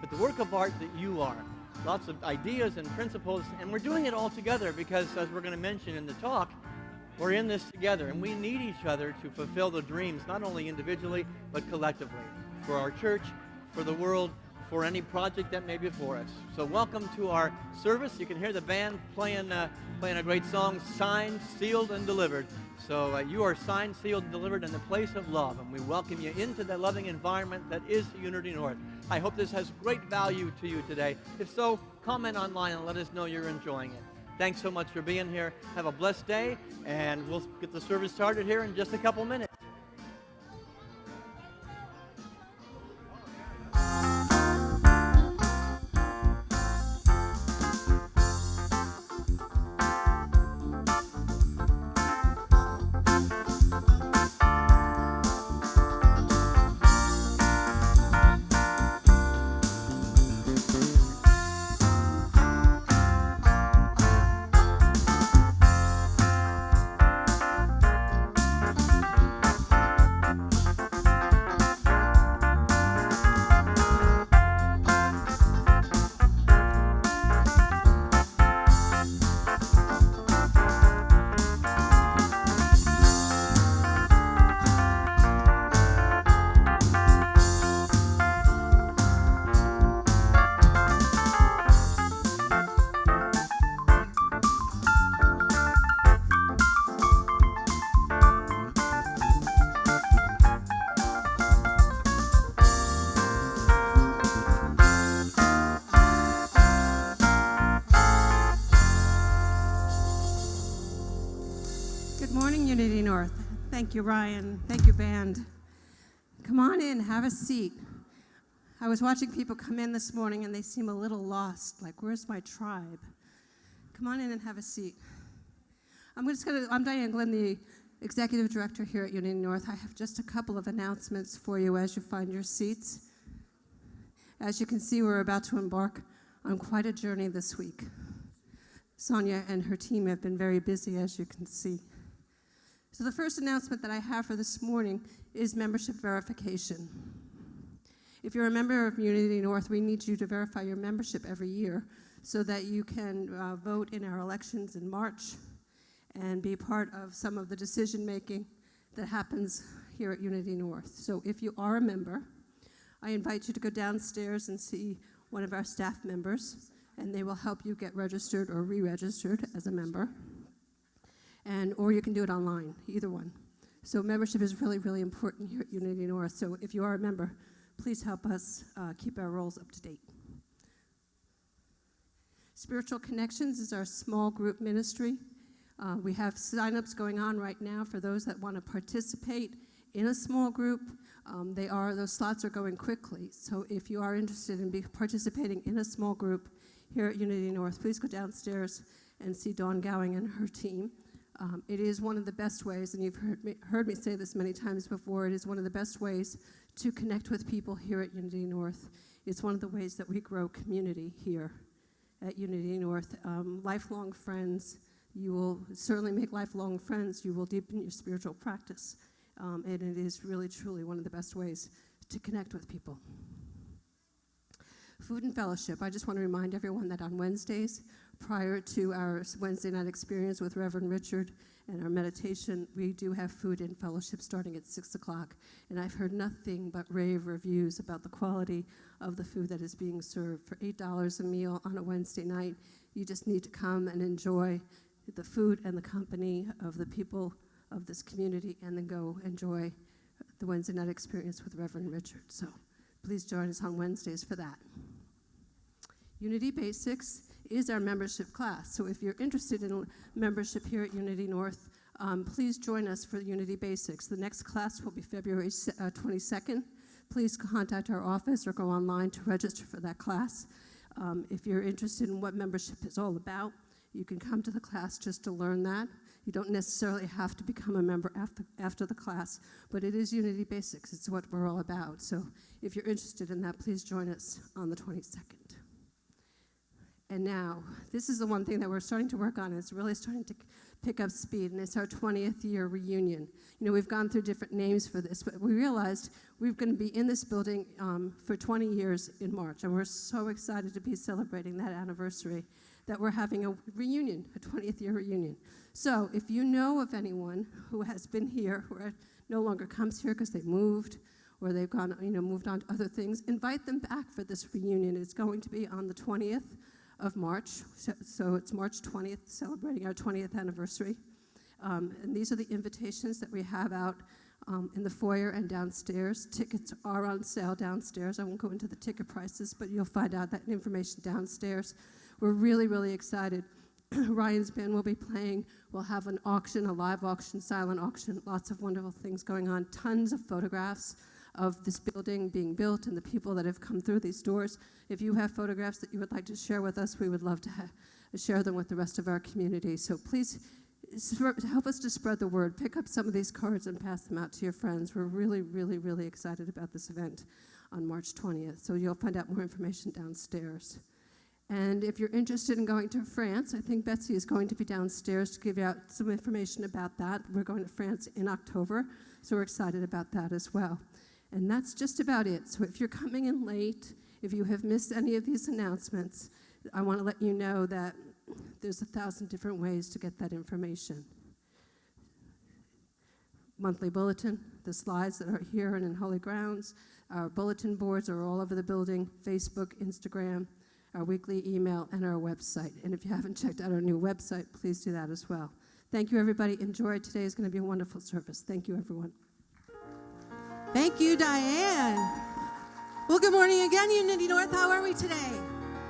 but the work of art that you are. Lots of ideas and principles, and we're doing it all together because, as we're going to mention in the talk, we're in this together, and we need each other to fulfill the dreams, not only individually, but collectively, for our church, for the world, for any project that may be before us. So welcome to our service. You can hear the band playing a great song, Signed, Sealed, and Delivered. So you are signed, sealed, and delivered in the place of love, and we welcome you into the loving environment that is Unity North. I hope this has great value to you today. If so, comment online and let us know you're enjoying it. Thanks so much for being here. Have a blessed day, and we'll get the service started here in just a couple minutes. Thank you, Ryan. Thank you, band. Come on in, have a seat. I was watching people come in this morning and they seem a little lost, like, where's my tribe? Come on in and have a seat. I'm Diane Glenn, the Executive Director here at Unity North. I have just a couple of announcements for you as you find your seats. As you can see, we're about to embark on quite a journey this week. Sonia and her team have been very busy, as you can see. So the first announcement that I have for this morning is membership verification. If you're a member of Unity North, we need you to verify your membership every year so that you can vote in our elections in March and be part of some of the decision-making that happens here at Unity North. So if you are a member, I invite you to go downstairs and see one of our staff members, and they will help you get registered or re-registered as a member. Or you can do it online, either one. So membership is really, really important here at Unity North. So if you are a member, please help us keep our roles up to date. Spiritual Connections is our small group ministry. We have signups going on right now for those that want to participate in a small group. Those slots are going quickly. So if you are interested in participating in a small group here at Unity North, please go downstairs and see Dawn Gowing and her team. It is one of the best ways, and you've heard me say this many times before, it is one of the best ways to connect with people here at Unity North. It's one of the ways that we grow community here at Unity North. Lifelong friends, you will certainly make lifelong friends. You will deepen your spiritual practice. And it is really, truly one of the best ways to connect with people. Food and fellowship. I just want to remind everyone that on Wednesdays, prior to our Wednesday night experience with Reverend Richard and our meditation, we do have food and fellowship starting at 6 o'clock. And I've heard nothing but rave reviews about the quality of the food that is being served. For $8 a meal on a Wednesday night, you just need to come and enjoy the food and the company of the people of this community, and then go enjoy the Wednesday night experience with Reverend Richard. So please join us on Wednesdays for that. Unity Basics is our membership class. So if you're interested in membership here at Unity North, please join us for Unity Basics. The next class will be February 22nd. Please contact our office or go online to register for that class. If you're interested in what membership is all about, you can come to the class just to learn that. You don't necessarily have to become a member after the class, but it is Unity Basics. It's what we're all about. So if you're interested in that, please join us on the 22nd. And now, this is the one thing that we're starting to work on, and it's really starting to pick up speed, and it's our 20th year reunion. You know, we've gone through different names for this, but we realized we're going to be in this building for 20 years in March, and we're so excited to be celebrating that anniversary, that we're having a reunion, a 20th year reunion. So if you know of anyone who has been here, who no longer comes here because they moved, or they've gone, moved on to other things, invite them back for this reunion. It's going to be on the 20th of March, so it's March 20th, celebrating our 20th anniversary. And these are the invitations that we have out in the foyer and downstairs. Tickets are on sale downstairs. I won't go into the ticket prices, but you'll find out that information downstairs. We're really, really excited. Ryan's band will be playing. We'll have an auction, a live auction, silent auction, lots of wonderful things going on, tons of photographs of this building being built and the people that have come through these doors. If you have photographs that you would like to share with us, we would love to share them with the rest of our community. So please help us to spread the word. Pick up some of these cards and pass them out to your friends. We're really, really, really excited about this event on March 20th. So you'll find out more information downstairs. And if you're interested in going to France, I think Betsy is going to be downstairs to give you out some information about that. We're going to France in October, so we're excited about that as well. And that's just about it. So if you're coming in late, if you have missed any of these announcements, I want to let you know that there's 1,000 different ways to get that information. Monthly bulletin, the slides that are here and in Holy Grounds, our bulletin boards are all over the building, Facebook, Instagram, our weekly email, and our website. And if you haven't checked out our new website, please do that as well. Thank you, everybody. Enjoy. Today is going to be a wonderful service. Thank you, everyone. Thank you, Diane. Well, good morning again, Unity North. How are we today?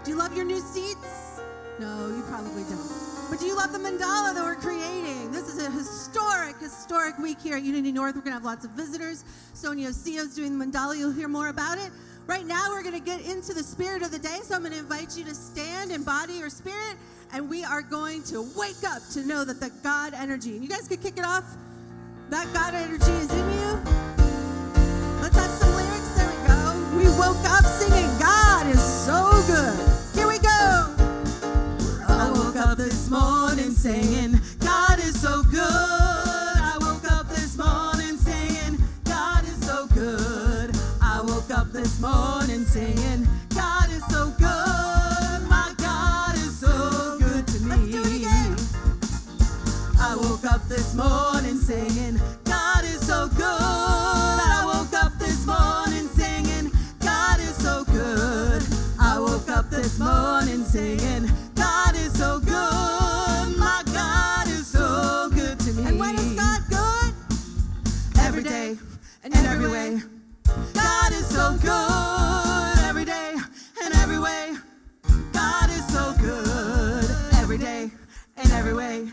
Do you love your new seats? No, you probably don't. But do you love the mandala that we're creating? This is a historic week here at Unity North. We're going to have lots of visitors. Sonia Osio's doing the mandala. You'll hear more about it. Right now, we're going to get into the spirit of the day, so I'm going to invite you to stand in body or spirit, and we are going to wake up to know that the God energy, and you guys could kick it off, that God energy is in you. Let's have some lyrics. There we go. We woke up singing, God is so good. Here we go. I woke up this morning singing, God is so good. I woke up this morning singing, God is so good. I woke up this morning singing, God is so good. My God is so good to me. Let's do it again. I woke up this morning singing, God is so good. I woke up this morning singing, God is so good. I woke up this morning singing, God is so good. My God is so good to me. And when is God good? Every day and every way. God is so good. Every day and every way. God is so good. Every day and every way.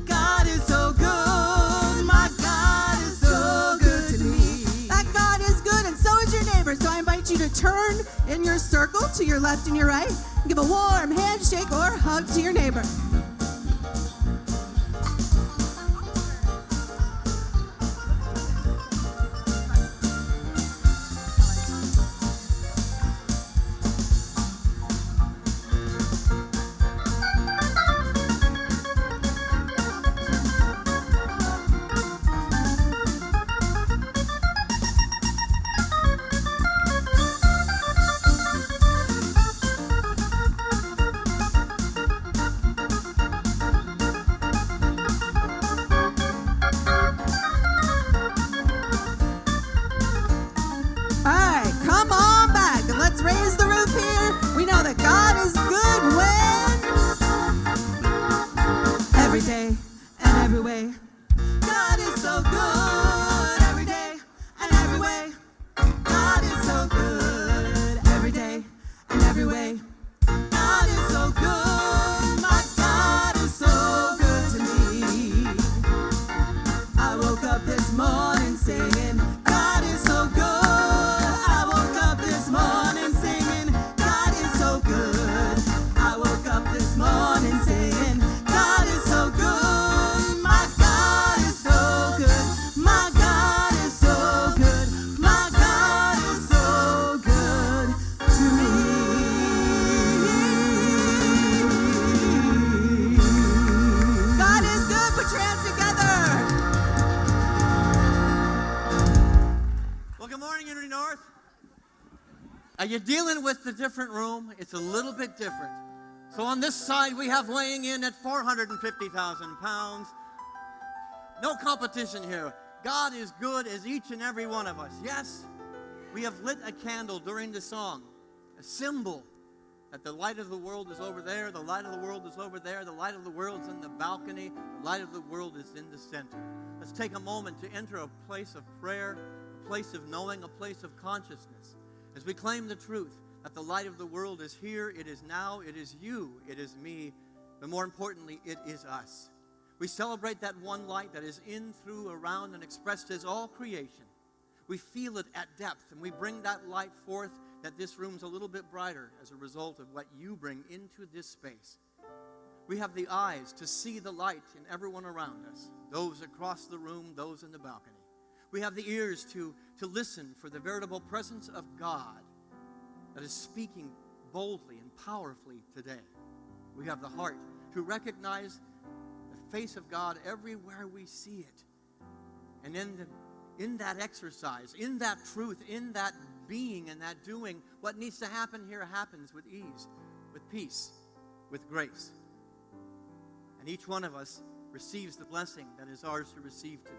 God is so good. My God is so good to me. That God is good, and so is your neighbor. So I invite you to turn in your circle to your left and your right and give a warm handshake or hug to your neighbor. you dealing with the different room? It's a little bit different. So on this side, we have weighing in at 450,000 pounds. No competition here. God is good as each and every one of us. Yes, we have lit a candle during the song, a symbol that the light of the world is over there, the light of the world is over there, the light of the world is in the balcony, the light of the world is in the center. Let's take a moment to enter a place of prayer, a place of knowing, a place of consciousness, as we claim the truth that the light of the world is here, it is now, it is you, it is me, but more importantly, it is us. We celebrate that one light that is in, through, around, and expressed as all creation. We feel it at depth, and we bring that light forth, that this room's a little bit brighter as a result of what you bring into this space. We have the eyes to see the light in everyone around us, those across the room, those in the balcony. We have the ears to listen for the veritable presence of God that is speaking boldly and powerfully today. We have the heart to recognize the face of God everywhere we see it. And in that exercise, in that truth, in that being and that doing, what needs to happen here happens with ease, with peace, with grace. And each one of us receives the blessing that is ours to receive today,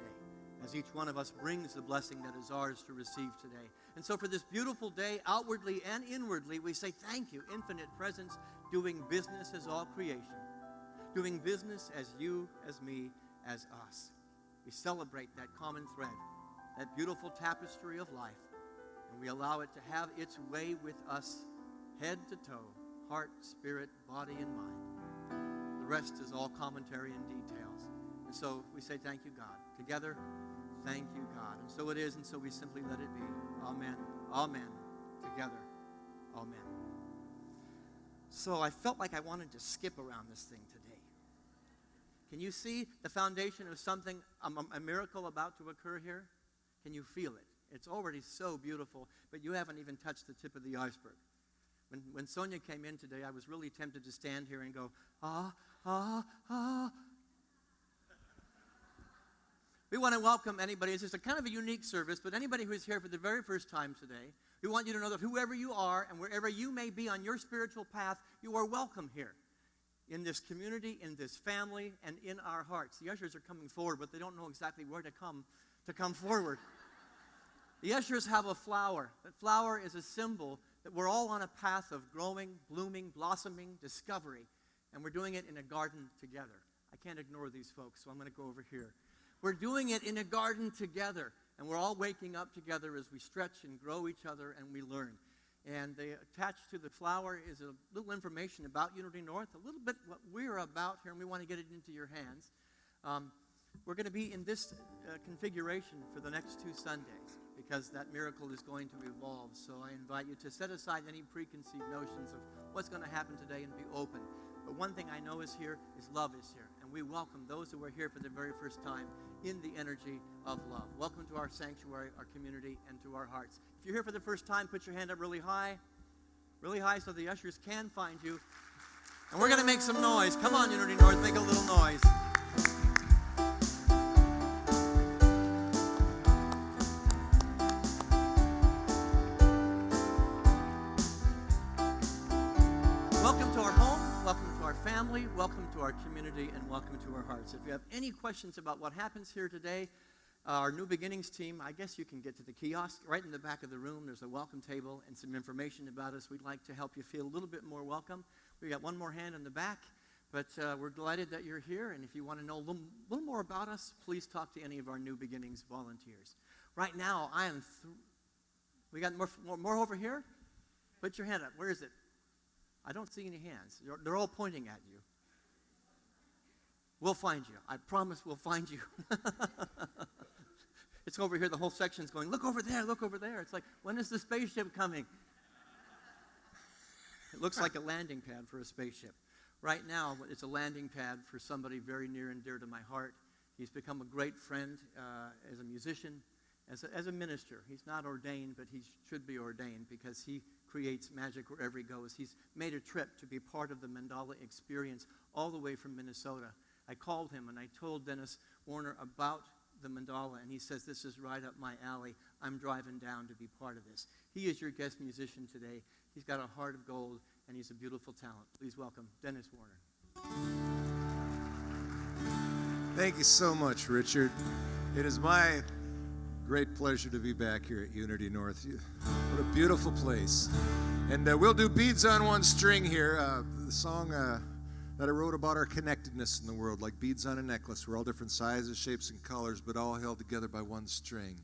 as each one of us brings the blessing that is ours to receive today. And so for this beautiful day, outwardly and inwardly, we say thank you, infinite presence, doing business as all creation, doing business as you, as me, as us. We celebrate that common thread, that beautiful tapestry of life, and we allow it to have its way with us, head to toe, heart, spirit, body, and mind. The rest is all commentary and details. And so we say thank you, God. Together, thank you, God. And so it is, and so we simply let it be. Amen. Amen. Together. Amen. So I felt like I wanted to skip around this thing today. Can you see the foundation of something, a miracle about to occur here? Can you feel it? It's already so beautiful, but you haven't even touched the tip of the iceberg. When Sonia came in today, I was really tempted to stand here and go, ah, ah, ah. We want to welcome anybody. It's just a kind of a unique service, but anybody who's here for the very first time today, we want you to know that whoever you are and wherever you may be on your spiritual path, you are welcome here in this community, in this family, and in our hearts. The ushers are coming forward, but they don't know exactly where to come forward. The ushers have a flower. That flower is a symbol that we're all on a path of growing, blooming, blossoming, discovery, and we're doing it in a garden together. I can't ignore these folks, so I'm going to go over here. We're doing it in a garden together, and we're all waking up together as we stretch and grow each other and we learn. And attached to the flower is a little information about Unity North, a little bit what we're about here, and we want to get it into your hands. We're going to be in this configuration for the next 2 Sundays because that miracle is going to evolve. So I invite you to set aside any preconceived notions of what's going to happen today and be open. But one thing I know is here is love is here. And we welcome those who are here for the very first time in the energy of love. Welcome to our sanctuary, our community, and to our hearts. If you're here for the first time, put your hand up really high so the ushers can find you. And we're going to make some noise. Come on, Unity North, make a little noise. Welcome to our home, welcome to our family, welcome to our community, and welcome to our hearts. If you have any questions about what happens here today, our New Beginnings team, I guess you can get to the kiosk. Right in the back of the room, there's a welcome table and some information about us. We'd like to help you feel a little bit more welcome. We got one more hand in the back, but we're delighted that you're here. And if you want to know a little more about us, please talk to any of our New Beginnings volunteers. Right now, we got more over here? Put your hand up. Where is it? I don't see any hands. They're all pointing at you. We'll find you. I promise we'll find you. It's over here. The whole section's going, look over there, look over there. It's like, when is the spaceship coming? It looks like a landing pad for a spaceship. Right now, it's a landing pad for somebody very near and dear to my heart. He's become a great friend as a musician, as a minister. He's not ordained, but he should be ordained because he creates magic wherever he goes. He's made a trip to be part of the Mandala experience all the way from Minnesota. I called him and I told Dennis Warner about the mandala, and he says, this is right up my alley. I'm driving down to be part of this. He is your guest musician today. He's got a heart of gold, and he's a beautiful talent. Please welcome Dennis Warner. Thank you so much, Richard. It is my great pleasure to be back here at Unity North. What a beautiful place. And we'll do Beads on One String here, the song that I wrote about our connectedness in the world, like beads on a necklace. We're all different sizes, shapes, and colors, but all held together by one string.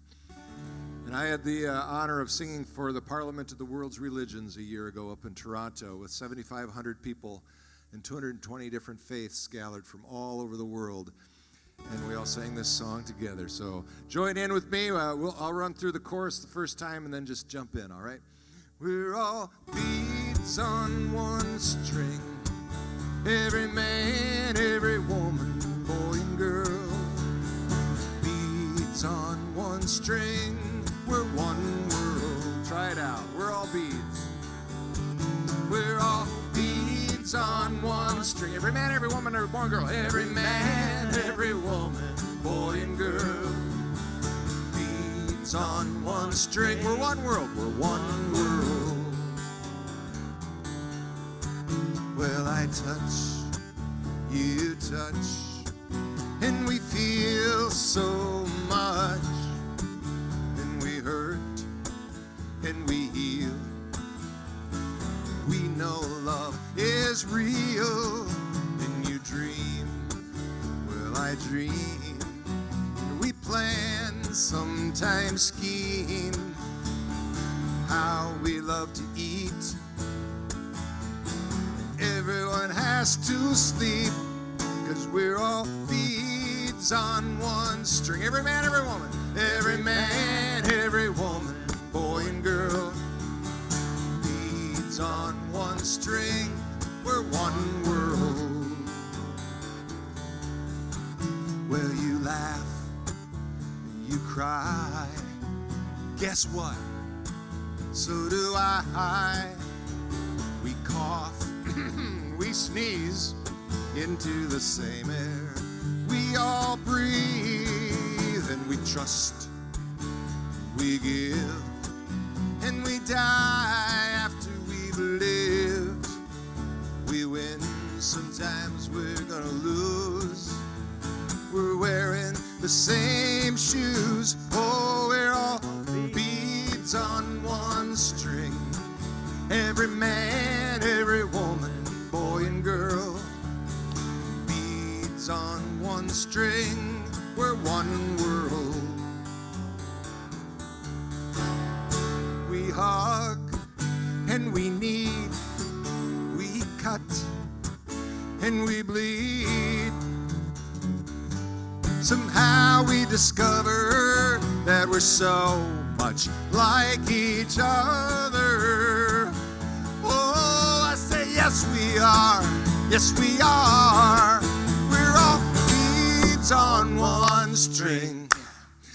And I had the honor of singing for the Parliament of the World's Religions a year ago up in Toronto with 7,500 people and 220 different faiths gathered from all over the world. And we all sang this song together. So join in with me. I'll run through the chorus the first time and then just jump in, all right? We're all beads on one string. Every man, every woman, boy and girl. Beads on one string. We're one world. Try it out. We're all beads. We're all beads on one string. Every man, every woman, every boy and girl. Every man, every woman, boy and girl. Beads on one string. We're one world. We're one world. Well, I touch, you touch, and we feel so much. And we hurt, and we heal. We know love is real, and you dream. Well, I dream. We plan, sometimes scheme, how we love to eat. Everyone has to sleep, 'cause we're all beads on one string. Every man, every woman, every man, every woman, boy and girl. Beads on one string, we're one world. Well, you laugh, you cry. Guess what? So do I. We cough, we sneeze into the same air. We all breathe and we trust. We give and we die after we've lived. We win, sometimes we're gonna lose. We're wearing the same shoes. Oh, we're all beads on one string. Every man, every woman, boy and girl. Beads on one string, we're one world. We hug and we need. We cut and we bleed. Somehow we discover that we're so much like each other. Oh, I say yes we are, yes we are. We're all beads on one string.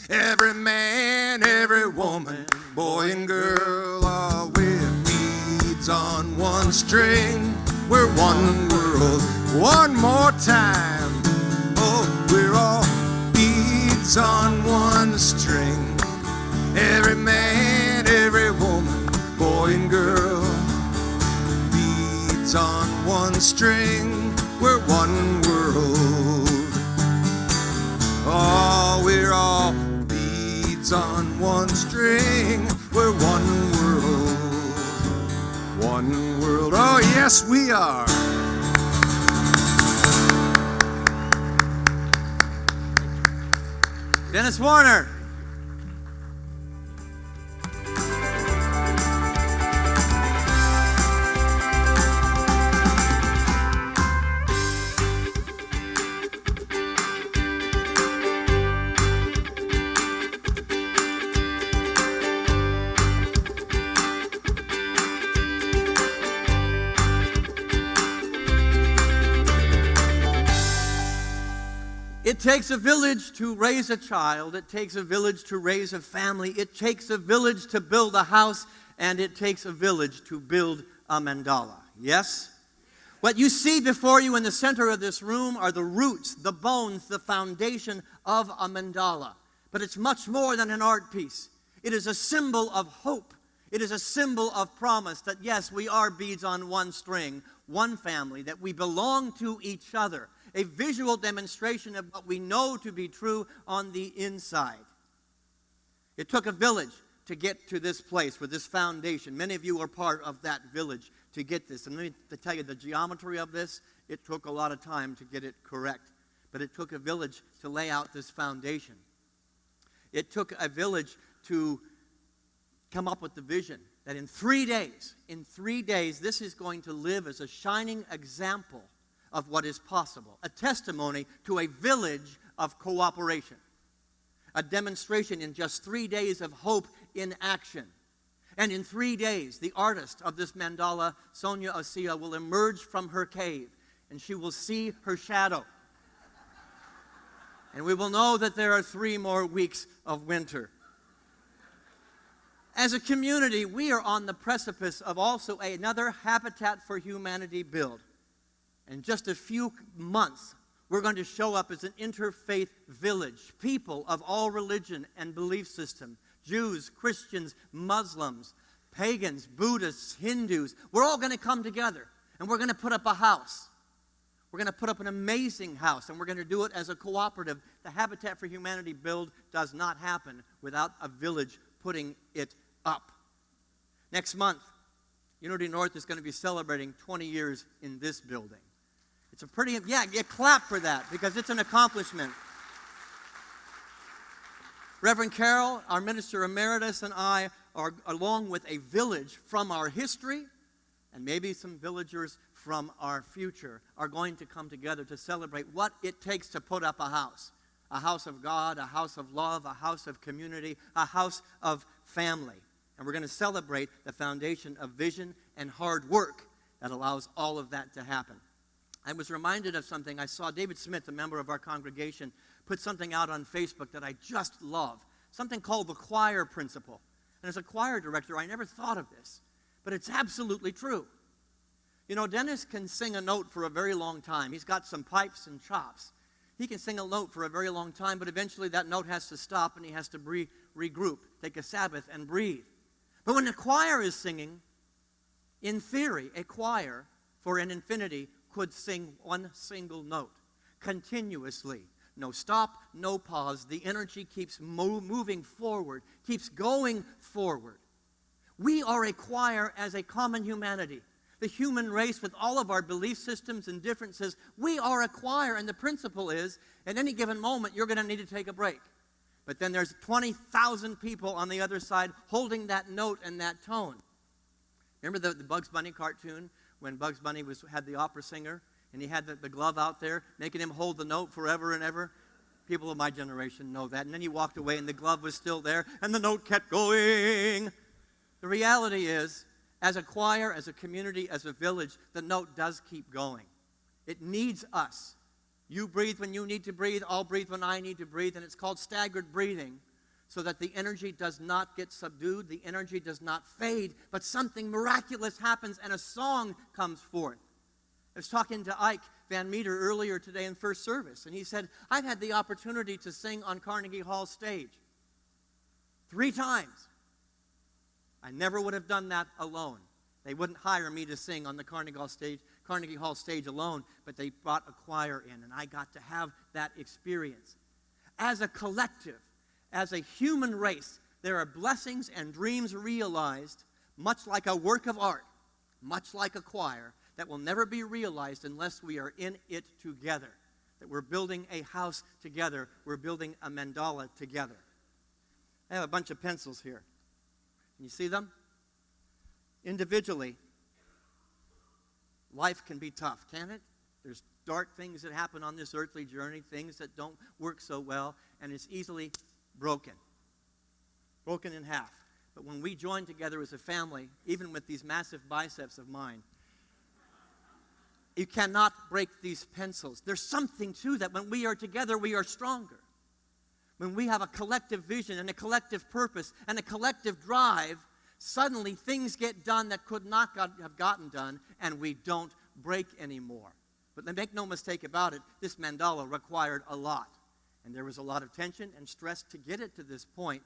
Every man, every woman, boy and girl, oh, we're beads on one string. We're one world. One more time. Oh, we're all beads on one string. Every man, every woman, boy and girl. Beads on one string. We're one world. Oh, we're all beads on one string. We're one world. One world. Oh, yes, we are. Dennis Warner. It takes a village to raise a child. It takes a village to raise a family. It takes a village to build a house. And it takes a village to build a mandala. Yes? What you see before you in the center of this room are the roots, the bones, the foundation of a mandala. But it's much more than an art piece. It is a symbol of hope. It is a symbol of promise that, yes, we are beads on one string, one family, that we belong to each other. A visual demonstration of what we know to be true on the inside. It took a village to get to this place with this foundation. Many of you are part of that village to get this. And let me tell you, the geometry of this, it took a lot of time to get it correct. But it took a village to lay out this foundation. It took a village to come up with the vision that in 3 days, this is going to live as a shining example of what is possible. A testimony to a village of cooperation. A demonstration in just 3 days of hope in action. And in 3 days, the artist of this mandala, Sonia Osia, will emerge from her cave, and she will see her shadow. And we will know that there are 3 more weeks of winter. As a community, we are on the precipice of also another Habitat for Humanity build. In just a few months, we're going to show up as an interfaith village. People of all religion and belief system. Jews, Christians, Muslims, pagans, Buddhists, Hindus. We're all going to come together, and we're going to put up a house. We're going to put up an amazing house, and we're going to do it as a cooperative. The Habitat for Humanity build does not happen without a village putting it up. Next month, Unity North is going to be celebrating 20 years in this building. It's a pretty, clap for that, because it's an accomplishment. Reverend Carol, our minister emeritus, and I are, along with a village from our history, and maybe some villagers from our future, are going to come together to celebrate what it takes to put up a house. A house of God, a house of love, a house of community, a house of family. And we're going to celebrate the foundation of vision and hard work that allows all of that to happen. I was reminded of something. I saw David Smith, a member of our congregation, put something out on Facebook that I just love. Something called the choir principle. And as a choir director, I never thought of this. But it's absolutely true. You know, Dennis can sing a note for a very long time. He's got some pipes and chops. He can sing a note for a very long time, but eventually that note has to stop and he has to regroup, take a Sabbath, and breathe. But when the choir is singing, in theory, a choir for an infinity could sing one single note continuously. No stop, no pause. The energy keeps moving forward, keeps going forward. We are a choir as a common humanity. The human race, with all of our belief systems and differences, we are a choir, and the principle is, at any given moment, you're going to need to take a break. But then there's 20,000 people on the other side holding that note and that tone. Remember the Bugs Bunny cartoon, when Bugs Bunny had the opera singer, and he had the glove out there, making him hold the note forever and ever? People of my generation know that. And then he walked away, and the glove was still there, and the note kept going. The reality is, as a choir, as a community, as a village, the note does keep going. It needs us. You breathe when you need to breathe. I'll breathe when I need to breathe. And it's called staggered breathing, so that the energy does not get subdued, the energy does not fade, but something miraculous happens and a song comes forth. I was talking to Ike Van Meter earlier today in first service, and he said, I've had the opportunity to sing on Carnegie Hall stage 3 times. I never would have done that alone. They wouldn't hire me to sing on the Carnegie Hall stage alone, but they brought a choir in, and I got to have that experience. As a collective, as a human race, there are blessings and dreams realized, much like a work of art, much like a choir, that will never be realized unless we are in it together. That we're building a house together. We're building a mandala together. I have a bunch of pencils here. Can you see them? Individually, life can be tough, can't it? There's dark things that happen on this earthly journey, things that don't work so well, and it's easily broken in half. But when we join together as a family, even with these massive biceps of mine, you cannot break these pencils. There's something to that. When we are together, we are stronger. When we have a collective vision and a collective purpose and a collective drive, suddenly things get done that could not have gotten done, and we don't break anymore. But make no mistake about it, this mandala required a lot. And there was a lot of tension and stress to get it to this point.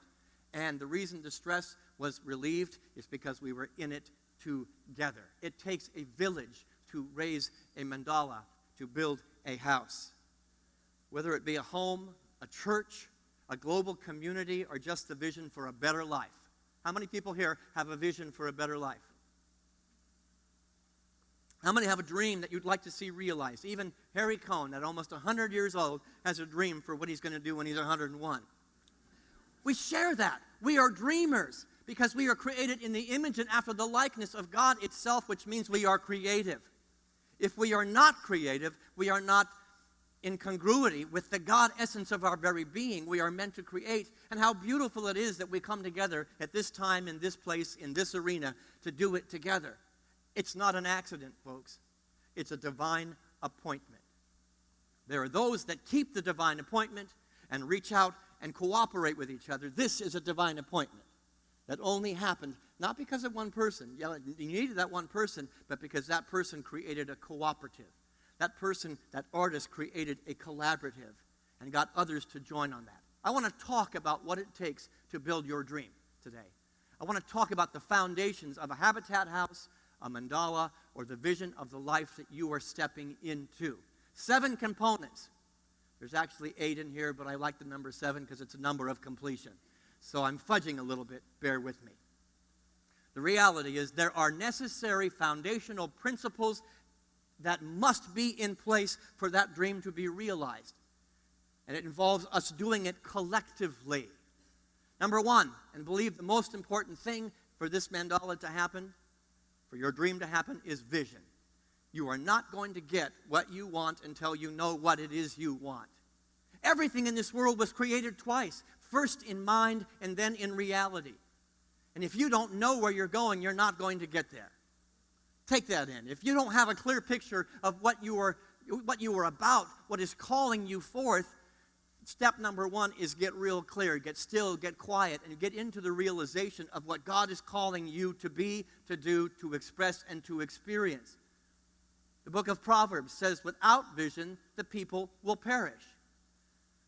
And the reason the stress was relieved is because we were in it together. It takes a village to raise a mandala, to build a house. Whether it be a home, a church, a global community, or just a vision for a better life. How many people here have a vision for a better life? How many have a dream that you'd like to see realized? Even Harry Cohn, at almost 100 years old, has a dream for what he's going to do when he's 101. We share that. We are dreamers because we are created in the image and after the likeness of God itself, which means we are creative. If we are not creative, we are not in congruity with the God essence of our very being. We are meant to create. And how beautiful it is that we come together at this time, in this place, in this arena, to do it together. It's not an accident, folks. It's a divine appointment. There are those that keep the divine appointment and reach out and cooperate with each other. This is a divine appointment that only happened not because of one person. Yeah, you needed that one person, but because that person created a cooperative. That person, that artist, created a collaborative and got others to join on that. I want to talk about what it takes to build your dream today. I want to talk about the foundations of a habitat house, a mandala, or the vision of the life that you are stepping into. 7 components. There's actually 8 in here, but I like the number 7 because it's a number of completion. So I'm fudging a little bit. Bear with me. The reality is there are necessary foundational principles that must be in place for that dream to be realized. And it involves us doing it collectively. Number 1, and believe the most important thing for this mandala to happen, for your dream to happen, is vision. You are not going to get what you want until you know what it is you want. Everything in this world was created twice, first in mind and then in reality. And if you don't know where you're going, you're not going to get there. Take that in. If you don't have a clear picture of what you are about, what is calling you forth, step number 1 is get real clear, get still, get quiet, and get into the realization of what God is calling you to be, to do, to express, and to experience. The book of Proverbs says, without vision, the people will perish.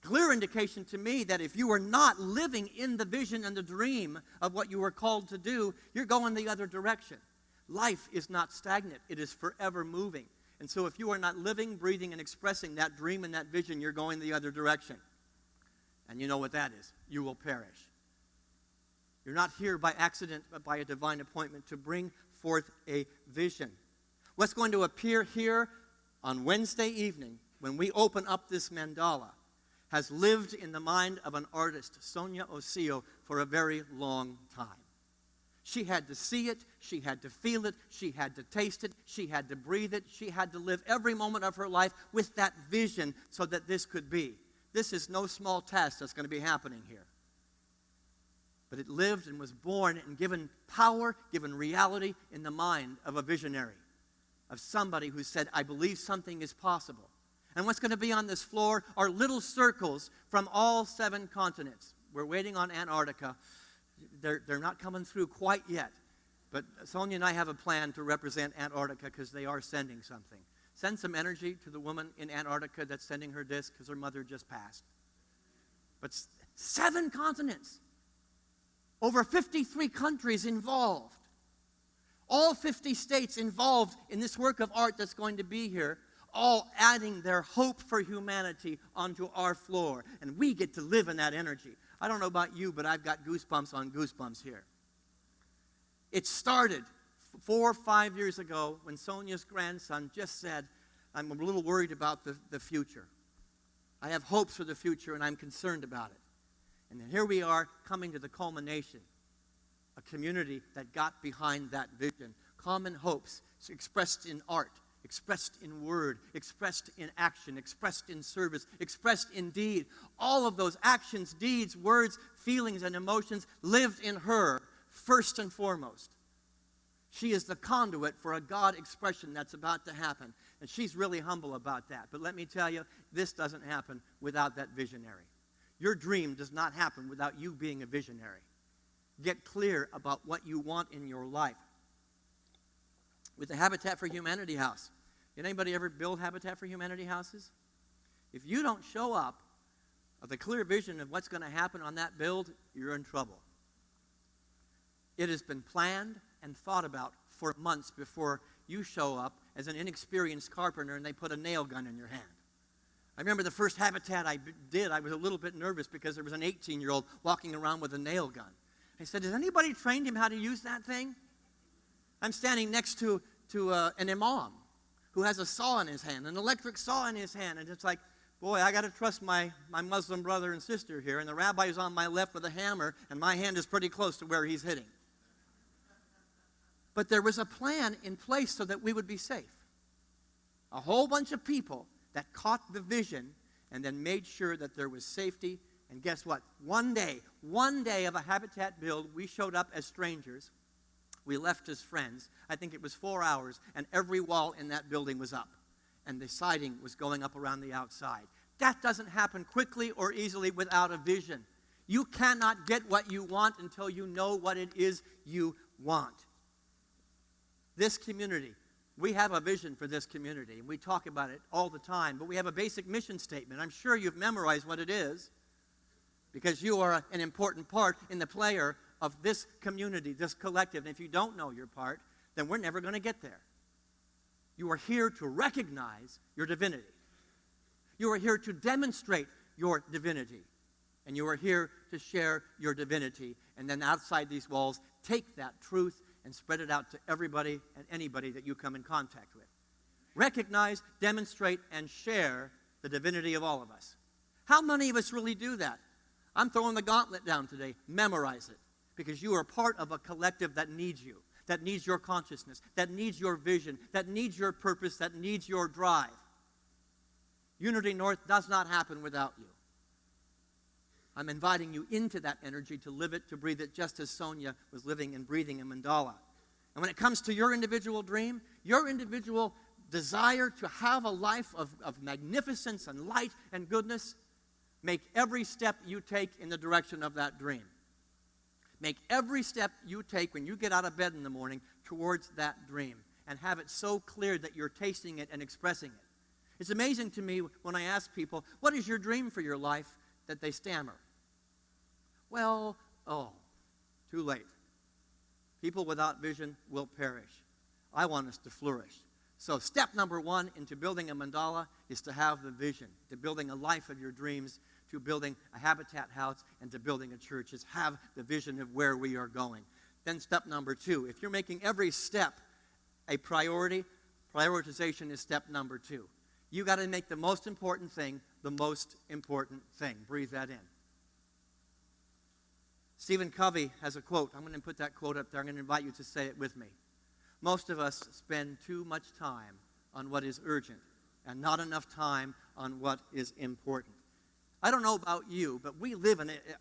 Clear indication to me that if you are not living in the vision and the dream of what you are called to do, you're going the other direction. Life is not stagnant. It is forever moving. And so if you are not living, breathing, and expressing that dream and that vision, you're going the other direction. And you know what that is. You will perish. You're not here by accident, but by a divine appointment to bring forth a vision. What's going to appear here on Wednesday evening when we open up this mandala has lived in the mind of an artist, Sonia Osio, for a very long time. She had to see it, she had to feel it, she had to taste it, she had to breathe it, she had to live every moment of her life with that vision so that this could be. This is no small task that's going to be happening here. But it lived and was born and given power, given reality in the mind of a visionary, of somebody who said, I believe something is possible. And what's going to be on this floor are little circles from all 7 continents. We're waiting on Antarctica. They're not coming through quite yet. But Sonia and I have a plan to represent Antarctica because they are sending something. Send some energy to the woman in Antarctica that's sending her disc because her mother just passed. But 7 continents. Over 53 countries involved. All 50 states involved in this work of art that's going to be here, all adding their hope for humanity onto our floor. And we get to live in that energy. I don't know about you, but I've got goosebumps on goosebumps here. It started 4 or 5 years ago when Sonia's grandson just said, I'm a little worried about the future. I have hopes for the future and I'm concerned about it. And then here we are coming to the culmination. A community that got behind that vision. Common hopes expressed in art, expressed in word, expressed in action, expressed in service, expressed in deed. All of those actions, deeds, words, feelings, and emotions lived in her first and foremost. She is the conduit for a God expression that's about to happen. And she's really humble about that. But let me tell you, this doesn't happen without that visionary. Your dream does not happen without you being a visionary. Get clear about what you want in your life. With the Habitat for Humanity house. Did anybody ever build Habitat for Humanity houses? If you don't show up with a clear vision of what's going to happen on that build, you're in trouble. It has been planned and thought about for months before you show up as an inexperienced carpenter and they put a nail gun in your hand. I remember the first habitat I did, I was a little bit nervous because there was an 18-year-old walking around with a nail gun. I said, has anybody trained him how to use that thing? I'm standing next to an imam who has a saw in his hand, an electric saw in his hand, and it's like, boy, I got to trust my Muslim brother and sister here, and the rabbi's on my left with a hammer, and my hand is pretty close to where he's hitting. But there was a plan in place so that we would be safe. A whole bunch of people that caught the vision and then made sure that there was safety. And guess what? One day of a habitat build, we showed up as strangers. We left as friends. I think it was 4 hours, and every wall in that building was up. And the siding was going up around the outside. That doesn't happen quickly or easily without a vision. You cannot get what you want until you know what it is you want. This community, we have a vision for this community, and we talk about it all the time, but we have a basic mission statement. I'm sure you've memorized what it is, because you are an important part in the player of this community, this collective. And if you don't know your part, then we're never going to get there. You are here to recognize your divinity. You are here to demonstrate your divinity. And you are here to share your divinity. And then outside these walls, take that truth and spread it out to everybody and anybody that you come in contact with. Recognize, demonstrate, and share the divinity of all of us. How many of us really do that? I'm throwing the gauntlet down today. Memorize it, because you are part of a collective that needs you, that needs your consciousness, that needs your vision, that needs your purpose, that needs your drive. Unity North does not happen without you. I'm inviting you into that energy to live it, to breathe it, just as Sonia was living and breathing in Mandala. And when it comes to your individual dream, your individual desire to have a life of magnificence and light and goodness, make every step you take in the direction of that dream. Make every step you take when you get out of bed in the morning towards that dream, and have it so clear that you're tasting it and expressing it. It's amazing to me when I ask people, what is your dream for your life, that they stammer. Well, too late. People without vision will perish. I want us to flourish. So step number 1 into building a mandala is to have the vision, to building a life of your dreams, to building a habitat house, and to building a church, is have the vision of where we are going. Then step number 2, if you're making every step a priority, prioritization is step number 2. You got to make the most important thing the most important thing. Breathe that in. Stephen Covey has a quote. I'm going to put that quote up there. I'm going to invite you to say it with me. Most of us spend too much time on what is urgent and not enough time on what is important. I don't know about you, but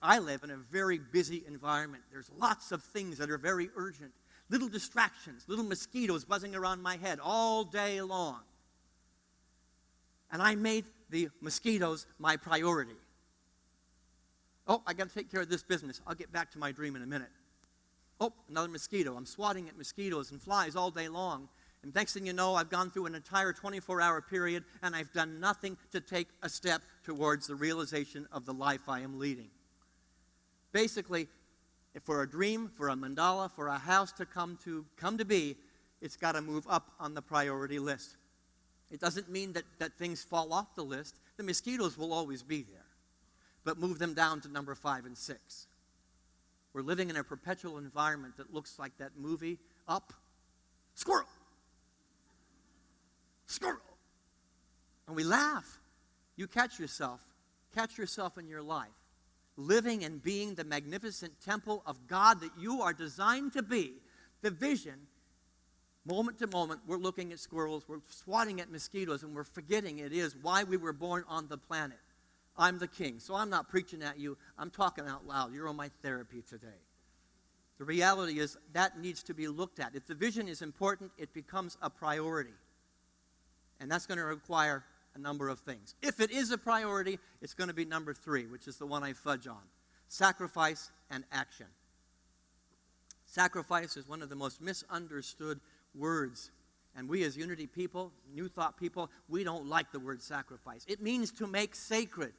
I live in a very busy environment. There's lots of things that are very urgent. Little distractions, little mosquitoes buzzing around my head all day long. And I made the mosquitoes my priority. Oh, I got to take care of this business. I'll get back to my dream in a minute. Oh, another mosquito. I'm swatting at mosquitoes and flies all day long. And next thing you know, I've gone through an entire 24-hour period, and I've done nothing to take a step towards the realization of the life I am leading. Basically, for a dream, for a mandala, for a house to come to be, it's got to move up on the priority list. It doesn't mean that things fall off the list. The mosquitoes will always be there. But move them down to number 5 and 6. We're living in a perpetual environment that looks like that movie, Up, Squirrel, Squirrel. And we laugh. You catch yourself in your life, living and being the magnificent temple of God that you are designed to be. The vision, moment to moment, we're looking at squirrels, we're swatting at mosquitoes, and we're forgetting it is why we were born on the planet. I'm the king, so I'm not preaching at you. I'm talking out loud. You're on my therapy today. The reality is that needs to be looked at. If the vision is important, it becomes a priority. And that's going to require a number of things. If it is a priority, it's going to be number 3, which is the one I fudge on. Sacrifice and action. Sacrifice is one of the most misunderstood words. And we as Unity people, New Thought people, we don't like the word sacrifice. It means to make sacred.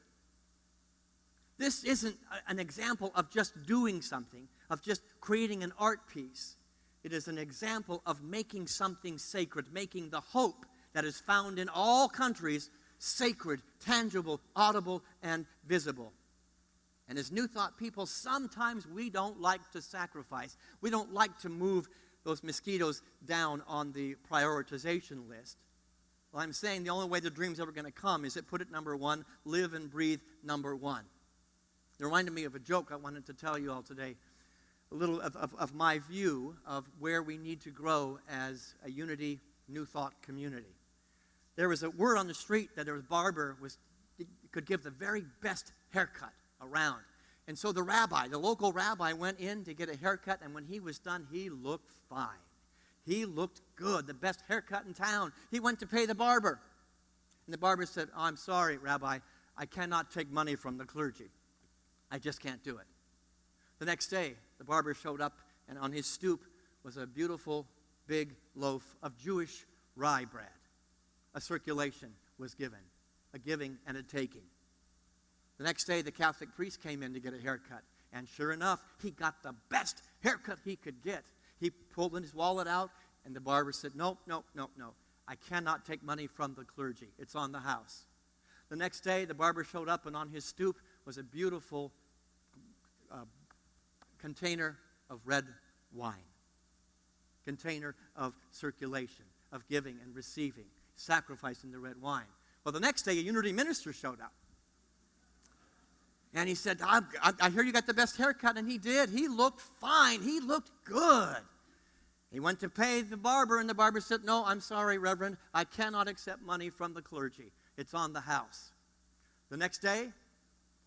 This isn't an example of just doing something, of just creating an art piece. It is an example of making something sacred, making the hope that is found in all countries sacred, tangible, audible, and visible. And as New Thought people, sometimes we don't like to sacrifice. We don't like to move those mosquitoes down on the prioritization list. Well, I'm saying the only way the dream's ever going to come is put it number one, live and breathe number one. It reminded me of a joke I wanted to tell you all today, a little of my view of where we need to grow as a Unity New Thought community. There was a word on the street that a barber could give the very best haircut around. And so the local rabbi went in to get a haircut, and when he was done, he looked fine. He looked good, the best haircut in town. He went to pay the barber. And the barber said, "Oh, I'm sorry, Rabbi, I cannot take money from the clergy. I just can't do it." The next day, the barber showed up, and on his stoop was a beautiful big loaf of Jewish rye bread. A circulation was given, a giving and a taking. The next day, the Catholic priest came in to get a haircut, and sure enough, he got the best haircut he could get. He pulled his wallet out, and the barber said, "No, no, no, no. I cannot take money from the clergy. It's on the house." The next day, the barber showed up, and on his stoop was a beautiful container of red wine. Container of circulation, of giving and receiving, sacrificing the red wine. Well, the next day, a Unity minister showed up. And he said, I hear you got the best haircut. And he did. He looked fine. He looked good. He went to pay the barber, and the barber said, "No, I'm sorry, Reverend. I cannot accept money from the clergy. It's on the house." The next day,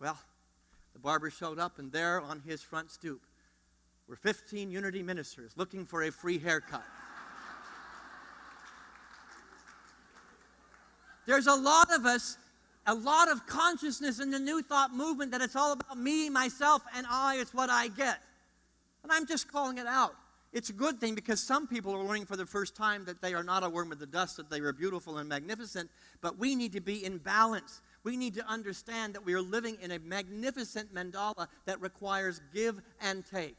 well, the barber showed up, and there on his front stoop were 15 Unity ministers looking for a free haircut. There's a lot of us, a lot of consciousness in the New Thought movement that it's all about me, myself, and I. It's what I get. And I'm just calling it out. It's a good thing because some people are learning for the first time that they are not a worm of the dust, that they are beautiful and magnificent, but we need to be in balance. We need to understand that we are living in a magnificent mandala that requires give and take.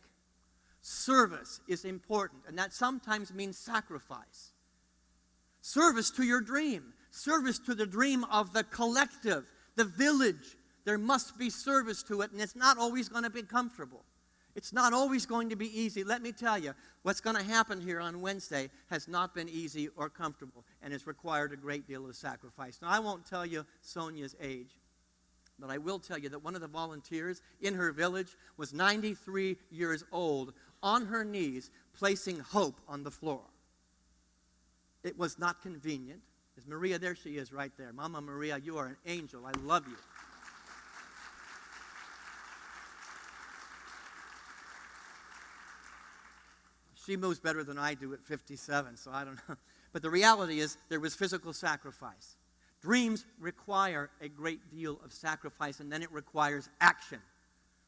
Service is important, and that sometimes means sacrifice. Service to your dream. Service to the dream of the collective, the village. There must be service to it, and it's not always going to be comfortable. It's not always going to be easy. Let me tell you, what's going to happen here on Wednesday has not been easy or comfortable, and it's required a great deal of sacrifice. Now, I won't tell you Sonia's age, but I will tell you that one of the volunteers in her village was 93 years old, on her knees, placing hope on the floor. It was not convenient. Is Maria there? She is right there. Mama Maria, you are an angel. I love you. She moves better than I do at 57, so I don't know. But the reality is there was physical sacrifice. Dreams require a great deal of sacrifice, and then it requires action.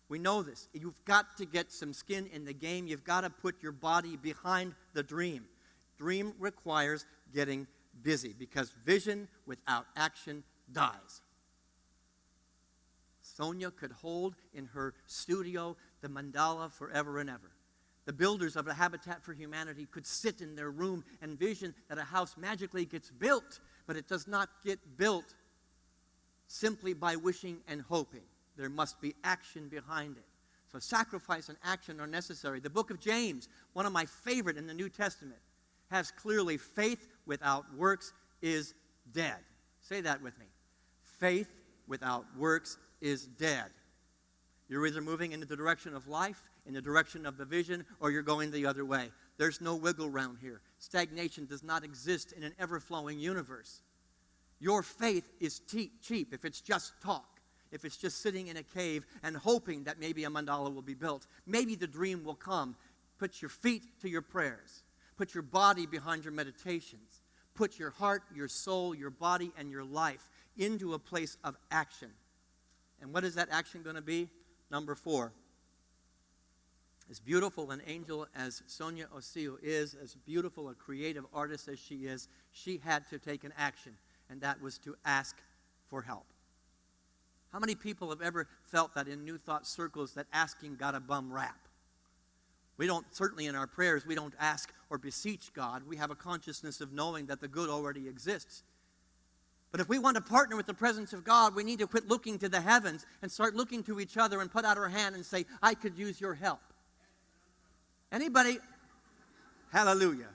We know this. You've got to get some skin in the game. You've got to put your body behind the dream. Dream requires getting busy because vision without action dies. Sonia could hold in her studio the mandala forever and ever. The builders of the Habitat for Humanity could sit in their room and vision that a house magically gets built, but it does not get built simply by wishing and hoping. There must be action behind it. So sacrifice and action are necessary. The book of James, one of my favorite in the New Testament, has clearly faith without works is dead. Say that with me. Faith without works is dead. You're either moving in the direction of life, in the direction of the vision, or you're going the other way. There's no wiggle round here. Stagnation does not exist in an ever-flowing universe. Your faith is cheap if it's just talk, if it's just sitting in a cave and hoping that maybe a mandala will be built. Maybe the dream will come. Put your feet to your prayers. Put your body behind your meditations. Put your heart, your soul, your body, and your life into a place of action. And what is that action going to be? Number 4. As beautiful an angel as Sonia Osio is, as beautiful a creative artist as she is, she had to take an action, and that was to ask for help. How many people have ever felt that in New Thought circles that asking got a bum rap? We don't, certainly in our prayers, we don't ask or beseech God. We have a consciousness of knowing that the good already exists. But if we want to partner with the presence of God, we need to quit looking to the heavens and start looking to each other and put out our hand and say, I could use your help. Anybody, hallelujah.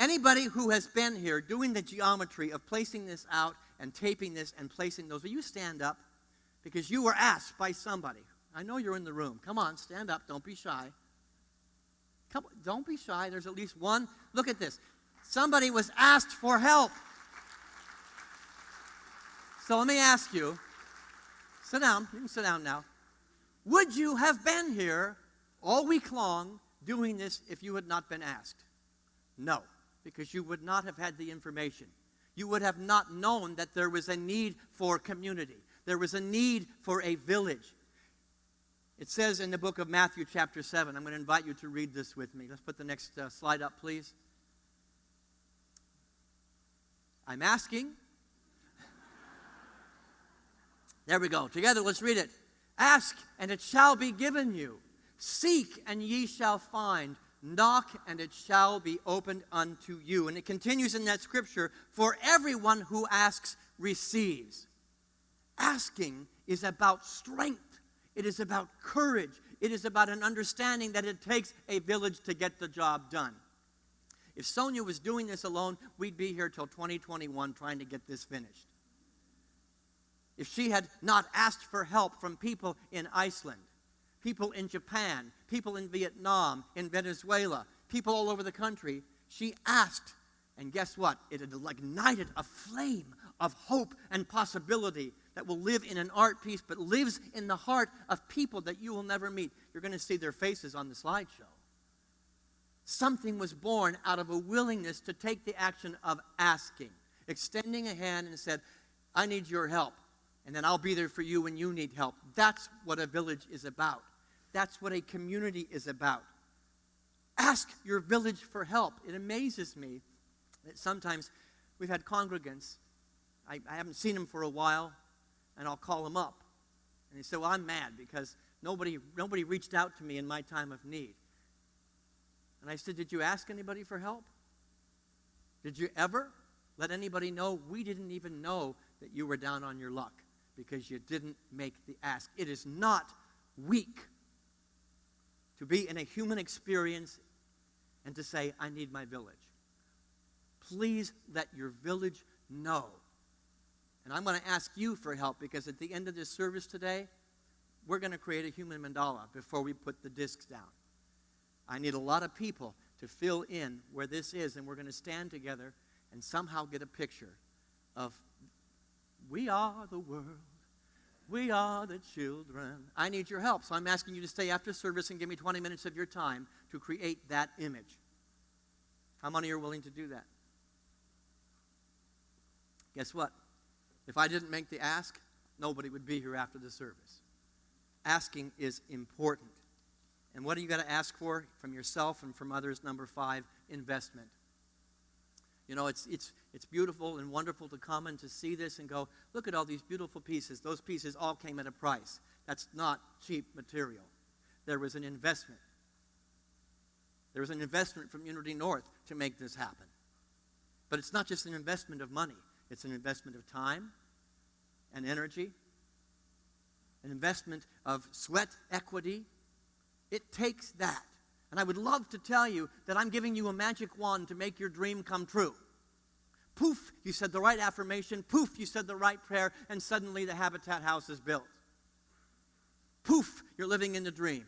Anybody who has been here doing the geometry of placing this out and taping this and placing those, will you stand up? Because you were asked by somebody. I know you're in the room. Come on, stand up. Don't be shy. Come, don't be shy. There's at least one. Look at this. Somebody was asked for help. So let me ask you. Sit down. You can sit down now. Would you have been here all week long doing this if you had not been asked? No, because you would not have had the information. You would have not known that there was a need for community. There was a need for a village. It says in the book of Matthew chapter 7, I'm going to invite you to read this with me. Let's put the next slide up, please. I'm asking. There we go. Together, let's read it. Ask, and it shall be given you. Seek, and ye shall find. Knock, and it shall be opened unto you. And it continues in that scripture, for everyone who asks receives. Asking is about strength. It is about courage. It is about an understanding that it takes a village to get the job done. If Sonia was doing this alone, we'd be here till 2021 trying to get this finished. If she had not asked for help from people in Iceland, people in Japan, people in Vietnam, in Venezuela, people all over the country, she asked, and guess what? It had ignited a flame of hope and possibility that will live in an art piece, but lives in the heart of people that you will never meet. You're going to see their faces on the slideshow. Something was born out of a willingness to take the action of asking, extending a hand and said, I need your help, and then I'll be there for you when you need help. That's what a village is about. That's what a community is about. Ask your village for help. It amazes me that sometimes we've had congregants, I haven't seen them for a while, and I'll call them up. And they say, well, I'm mad because nobody reached out to me in my time of need. And I said, did you ask anybody for help? Did you ever let anybody know? We didn't even know that you were down on your luck because you didn't make the ask. It is not weak to be in a human experience and to say, I need my village. Please let your village know. And I'm going to ask you for help because at the end of this service today, we're going to create a human mandala before we put the discs down. I need a lot of people to fill in where this is, and we're going to stand together and somehow get a picture of we are the world. We are the children. I need your help, so I'm asking you to stay after service and give me 20 minutes of your time to create that image. How many are willing to do that? Guess what? If I didn't make the ask, nobody would be here after the service. Asking is important. And what do you got to ask for from yourself and from others? Number 5, investment. You know, it's beautiful and wonderful to come and to see this and go, look at all these beautiful pieces. Those pieces all came at a price. That's not cheap material. There was an investment. There was an investment from Unity North to make this happen. But it's not just an investment of money. It's an investment of time and energy, an investment of sweat equity. It takes that. And I would love to tell you that I'm giving you a magic wand to make your dream come true. Poof, you said the right affirmation. Poof, you said the right prayer, and suddenly the Habitat house is built. Poof, you're living in the dream.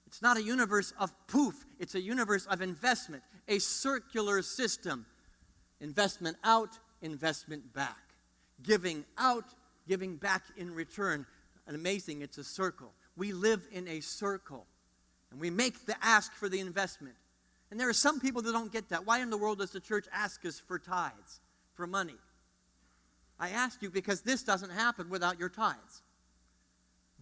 It's not a universe of poof. It's a universe of investment, a circular system. Investment out, investment back. Giving out, giving back in return. And amazing, it's a circle. We live in a circle. And we make the ask for the investment. And there are some people that don't get that. Why in the world does the church ask us for tithes, for money? I ask you because this doesn't happen without your tithes.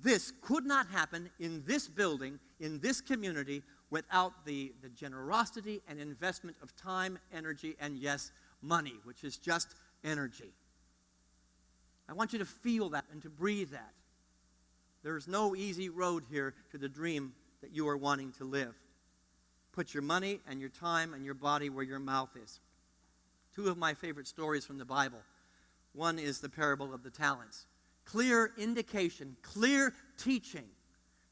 This could not happen in this building, in this community, without the generosity and investment of time, energy, and yes, money, which is just energy. I want you to feel that and to breathe that. There's no easy road here to the dream that you are wanting to live. Put your money and your time and your body where your mouth is. Two of my favorite stories from the Bible. One is the parable of the talents. Clear indication, clear teaching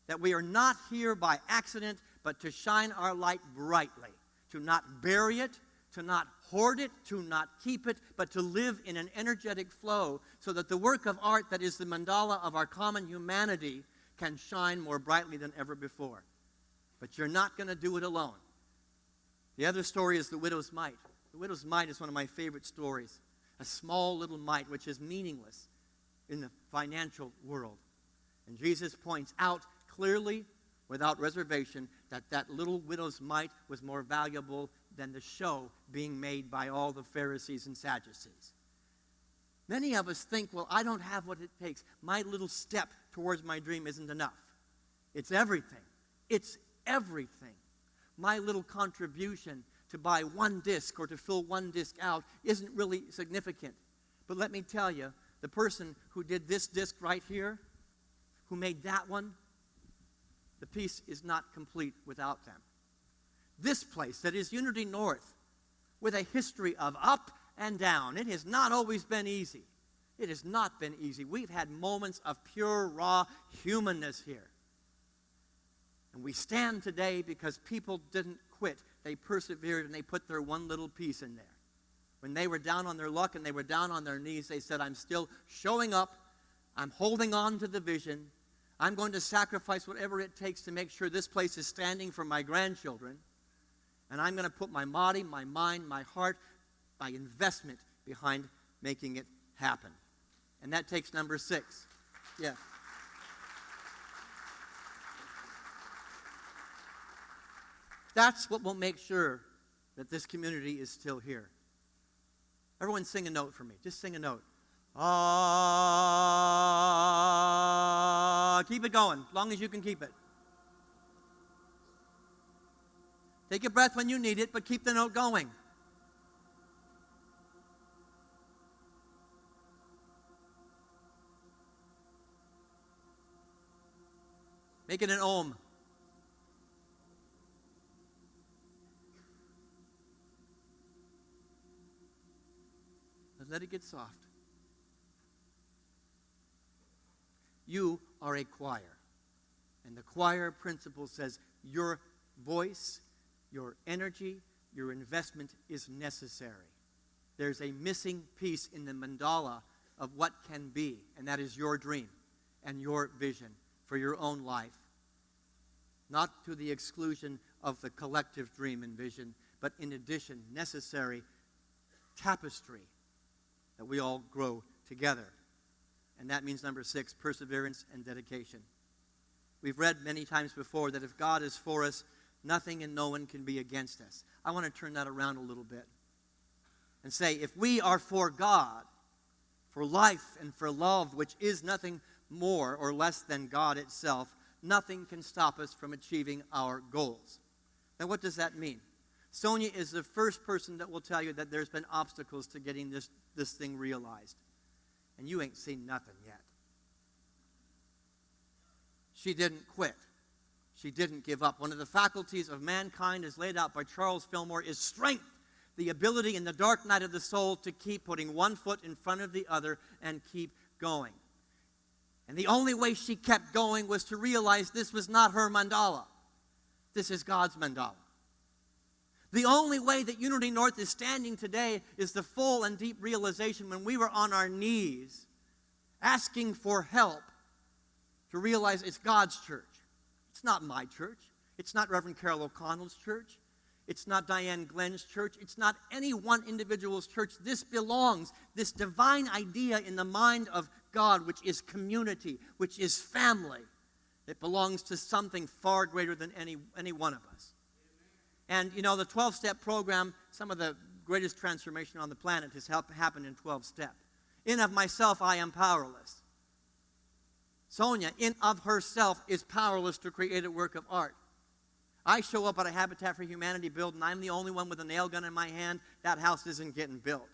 that we are not here by accident, but to shine our light brightly, to not bury it, to not hoard it, to not keep it, but to live in an energetic flow so that the work of art that is the mandala of our common humanity can shine more brightly than ever before. But you're not going to do it alone. The other story is the widow's mite. The widow's mite is one of my favorite stories. A small little mite which is meaningless in the financial world. And Jesus points out clearly, without reservation, that that little widow's mite was more valuable than the show being made by all the Pharisees and Sadducees. Many of us think, well, I don't have what it takes. My little step towards my dream isn't enough. It's everything. It's everything. My little contribution to buy one disc or to fill one disc out isn't really significant. But let me tell you, the person who did this disc right here, who made that one, the piece is not complete without them. This place that is Unity North, with a history of up and down, it has not always been easy. It has not been easy. We've had moments of pure, raw humanness here. And we stand today because people didn't quit. They persevered and they put their one little piece in there. When they were down on their luck and they were down on their knees, they said, I'm still showing up. I'm holding on to the vision. I'm going to sacrifice whatever it takes to make sure this place is standing for my grandchildren. And I'm going to put my body, my mind, my heart, my investment behind making it happen. And that takes number 6. Yeah. That's what will make sure that this community is still here. Everyone sing a note for me. Just sing a note. Ah, keep it going, as long as you can keep it. Take a breath when you need it, but keep the note going. Make it an ohm. Let it get soft. You are a choir. And the choir principle says your voice, your energy, your investment is necessary. There's a missing piece in the mandala of what can be, and that is your dream and your vision for your own life. Not to the exclusion of the collective dream and vision, but in addition, necessary tapestry that we all grow together. And that means number 6, perseverance and dedication. We've read many times before that if God is for us, nothing and no one can be against us. I want to turn that around a little bit and say, if we are for God, for life and for love, which is nothing more or less than God itself, nothing can stop us from achieving our goals. Now, what does that mean? Sonia is the first person that will tell you that there's been obstacles to getting this thing realized. And you ain't seen nothing yet. She didn't quit. She didn't give up. One of the faculties of mankind as laid out by Charles Fillmore is strength, the ability in the dark night of the soul to keep putting one foot in front of the other and keep going. And the only way she kept going was to realize this was not her mandala. This is God's mandala. The only way that Unity North is standing today is the full and deep realization when we were on our knees asking for help to realize it's God's church. It's not my church. It's not Reverend Carol O'Connell's church. It's not Diane Glenn's church. It's not any one individual's church. This belongs, this divine idea in the mind of God, which is community, which is family. It belongs to something far greater than any one of us. And, you know, the 12-step program, some of the greatest transformation on the planet has happened in 12 steps. In of myself, I am powerless. Sonia, in of herself, is powerless to create a work of art. I show up at a Habitat for Humanity build, and I'm the only one with a nail gun in my hand. That house isn't getting built.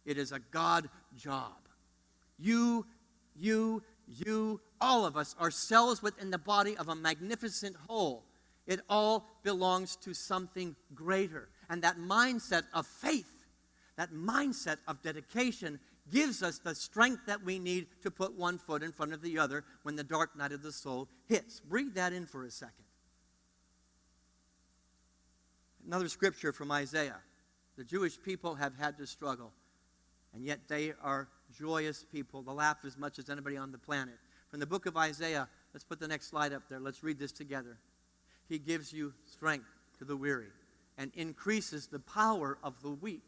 It is a God job. You, you, all of us, are cells within the body of a magnificent whole. It all belongs to something greater. And that mindset of faith, that mindset of dedication, gives us the strength that we need to put one foot in front of the other when the dark night of the soul hits. Breathe that in for a second. Another scripture from Isaiah. The Jewish people have had to struggle, and yet they are joyous people. They'll laugh as much as anybody on the planet. From the book of Isaiah, let's put the next slide up there. Let's read this together. He gives you strength to the weary and increases the power of the weak.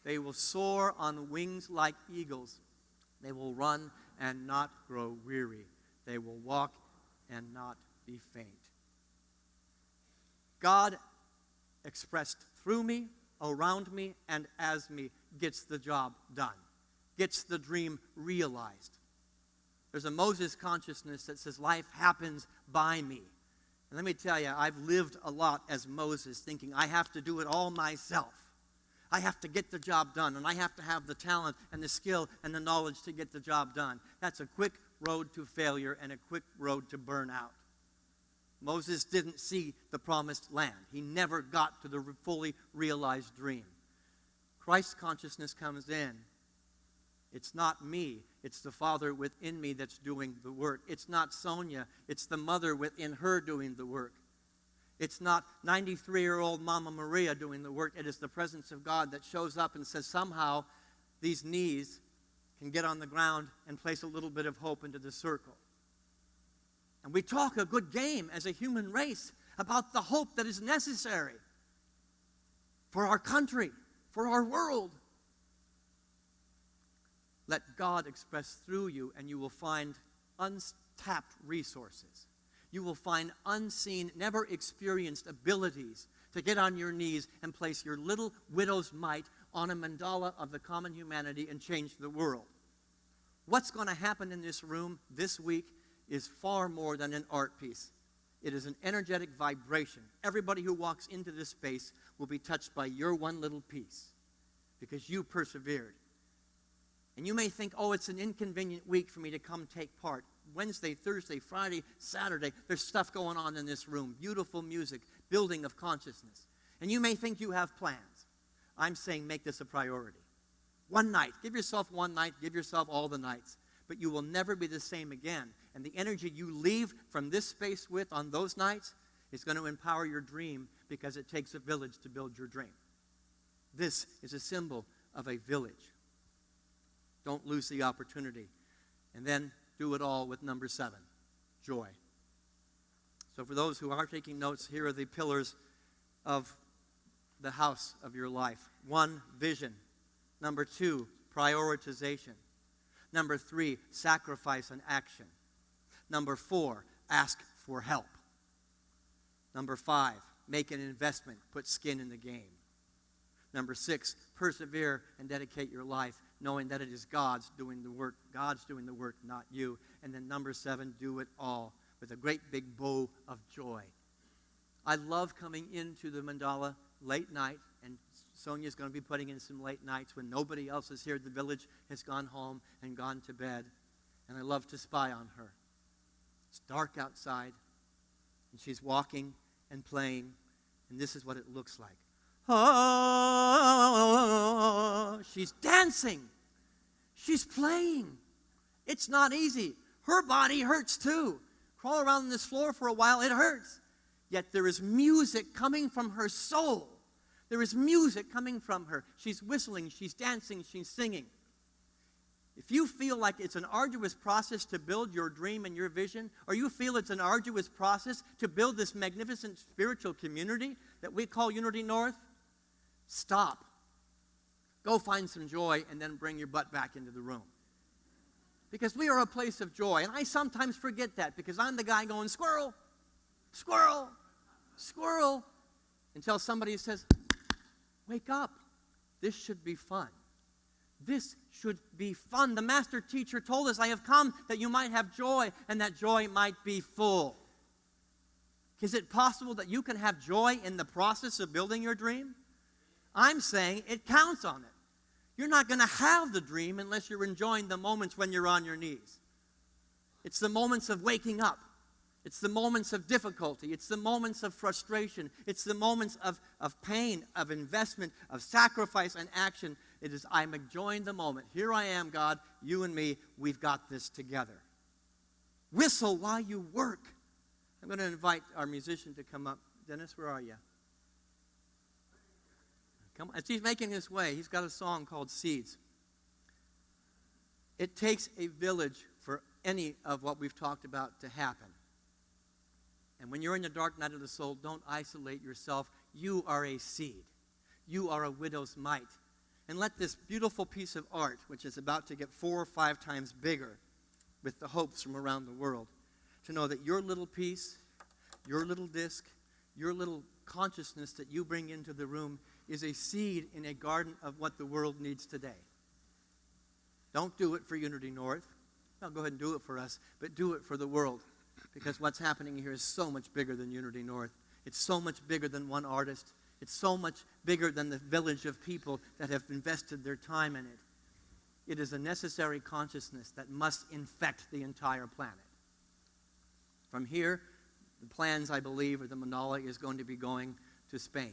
They will soar on wings like eagles. They will run and not grow weary. They will walk and not be faint. God expressed through me, around me, and as me gets the job done, gets the dream realized. There's a Moses consciousness that says life happens by me. And let me tell you, I've lived a lot as Moses, thinking I have to do it all myself. I have to get the job done, and I have to have the talent and the skill and the knowledge to get the job done. That's a quick road to failure and a quick road to burnout. Moses didn't see the promised land. He never got to the fully realized dream. Christ consciousness comes in. It's not me. It's the Father within me that's doing the work. It's not Sonia. It's the mother within her doing the work. It's not 93-year-old Mama Maria doing the work. It is the presence of God that shows up and says, somehow these knees can get on the ground and place a little bit of hope into the circle. And we talk a good game as a human race about the hope that is necessary for our country, for our world. Let God express through you, and you will find untapped resources. You will find unseen, never experienced abilities to get on your knees and place your little widow's mite on a mandala of the common humanity and change the world. What's going to happen in this room this week is far more than an art piece. It is an energetic vibration. Everybody who walks into this space will be touched by your one little piece because you persevered. And you may think, oh, it's an inconvenient week for me to come take part. Wednesday, Thursday, Friday, Saturday, there's stuff going on in this room. Beautiful music, building of consciousness. And you may think you have plans. I'm saying make this a priority. One night. Give yourself one night. Give yourself all the nights. But you will never be the same again. And the energy you leave from this space with on those nights is going to empower your dream because it takes a village to build your dream. This is a symbol of a village. Don't lose the opportunity. And then do it all with number 7, joy. So for those who are taking notes, here are the pillars of the house of your life. 1, vision. Number 2, prioritization. Number 3, sacrifice and action. Number 4, ask for help. Number 5, make an investment, put skin in the game. Number 6, persevere and dedicate your life, knowing that it is God's doing the work. God's doing the work, not you. And then number 7, do it all with a great big bow of joy. I love coming into the mandala late night, and Sonia's going to be putting in some late nights when nobody else is here. The village has gone home and gone to bed, and I love to spy on her. It's dark outside, and she's walking and playing, and this is what it looks like. Oh, she's dancing. She's playing. It's not easy. Her body hurts too. Crawl around on this floor for a while, it hurts. Yet there is music coming from her soul. There is music coming from her. She's whistling, she's dancing, she's singing. If you feel like it's an arduous process to build your dream and your vision, or you feel it's an arduous process to build this magnificent spiritual community that we call Unity North, stop. Go find some joy and then bring your butt back into the room. Because we are a place of joy. And I sometimes forget that because I'm the guy going, squirrel, squirrel, squirrel, until somebody says, wake up. This should be fun. This should be fun. The master teacher told us, I have come that you might have joy and that joy might be full. Is it possible that you can have joy in the process of building your dream? I'm saying it counts on it. You're not going to have the dream unless you're enjoying the moments when you're on your knees. It's the moments of waking up. It's the moments of difficulty. It's the moments of frustration. It's the moments of pain, of investment, of sacrifice and action. It is, I'm enjoying the moment. Here I am, God, you and me, we've got this together. Whistle while you work. I'm going to invite our musician to come up. Dennis, where are you? Come on. As he's making his way, he's got a song called Seeds. It takes a village for any of what we've talked about to happen. And when you're in the dark night of the soul, don't isolate yourself. You are a seed. You are a widow's mite. And let this beautiful piece of art, which is about to get 4 or 5 times bigger with the hopes from around the world, to know that your little piece, your little disc, your little consciousness that you bring into the room is a seed in a garden of what the world needs today. Don't do it for Unity North. No, go ahead and do it for us, but do it for the world. Because what's happening here is so much bigger than Unity North. It's so much bigger than one artist. It's so much bigger than the village of people that have invested their time in it. It is a necessary consciousness that must infect the entire planet. From here, the plans, I believe, or the mandala is going to be going to Spain.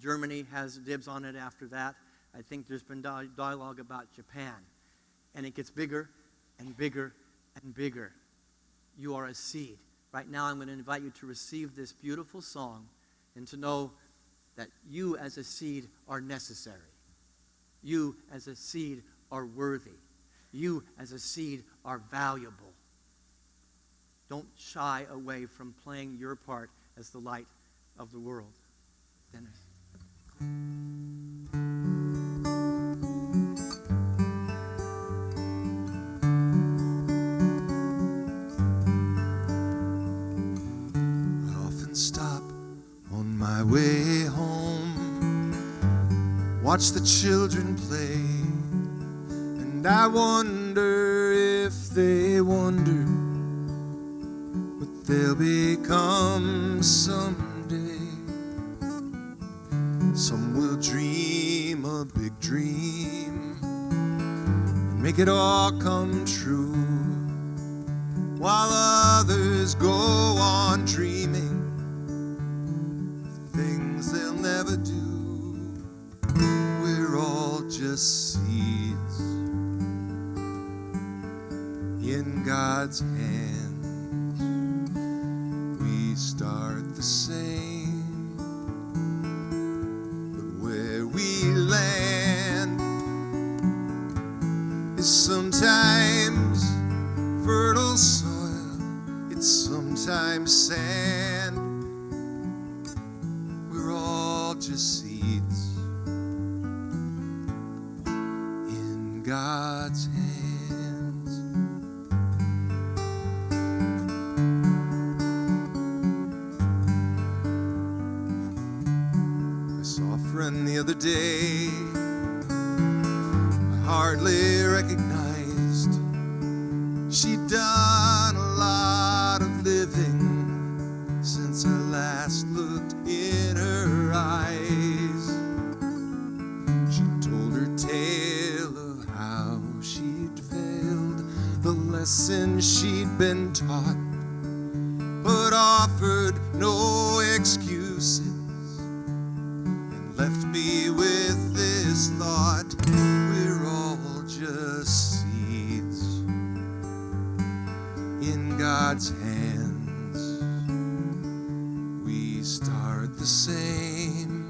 Germany has dibs on it after that. I think there's been dialogue about Japan. And it gets bigger and bigger and bigger. You are a seed. Right now I'm going to invite you to receive this beautiful song and to know that you as a seed are necessary. You as a seed are worthy. You as a seed are valuable. Don't shy away from playing your part as the light of the world. Dennis. My way home, watch the children play, and I wonder if they wonder what they'll become someday. Some will dream a big dream and make it all come true, while others go on dreaming things they'll never do. We're all just seeds in God's hands. We start the same, but where we land is sometimes fertile soil, it's sometimes sand. Just seeds in God's hands. I saw a friend the other day I hardly recognized. She'd done a lot of living since I last looked in her eyes. She told her tale of how she'd failed the lesson she'd been taught, but offered no excuses and left me with this thought: we're all just seeds in God's hands. We start the same,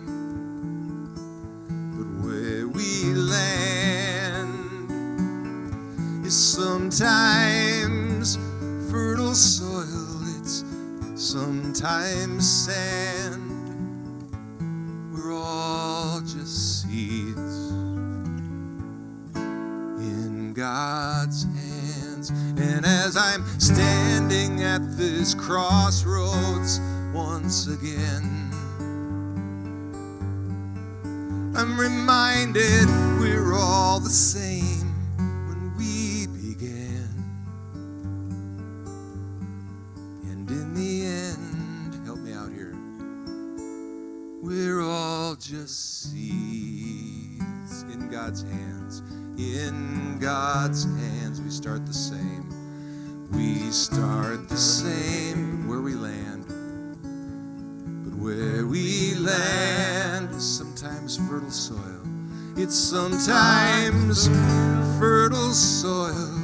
but where we land is sometimes fertile soil, it's sometimes sand. We're all just seeds in God's hands. And as I'm standing at this crossroads once again, I'm reminded we're all the same when we began. And in the end, help me out here, we're all just seeds in God's hands. In God's hands we start the same, We start the same where we land, but where we land is sometimes fertile soil. It's sometimes fertile soil.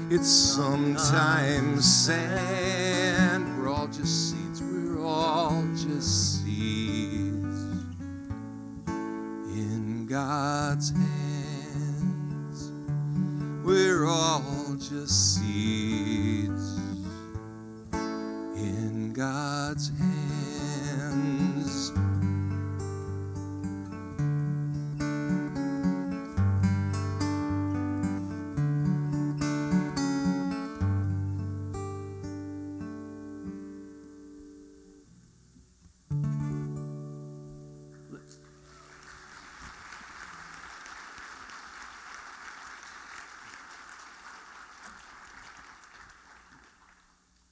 It's sometimes sand. We're all just seeds. We're all just seeds in God's hands. We're all just seeds in God's hands.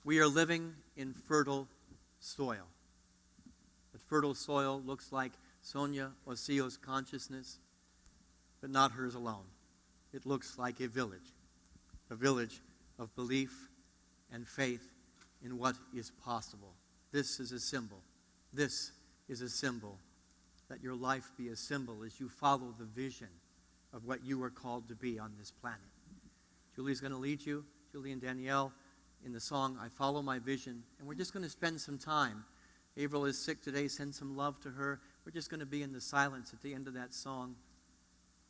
We are living in fertile soil. But fertile soil looks like Sonia Osio's consciousness, but not hers alone. It looks like a village of belief and faith in what is possible. This is a symbol. This is a symbol. Let your life be a symbol as you follow the vision of what you are called to be on this planet. Julie's going to lead you, Julie and Danielle, in the song, I Follow My Vision. And we're just going to spend some time. Avril is sick today. Send some love to her. We're just going to be in the silence at the end of that song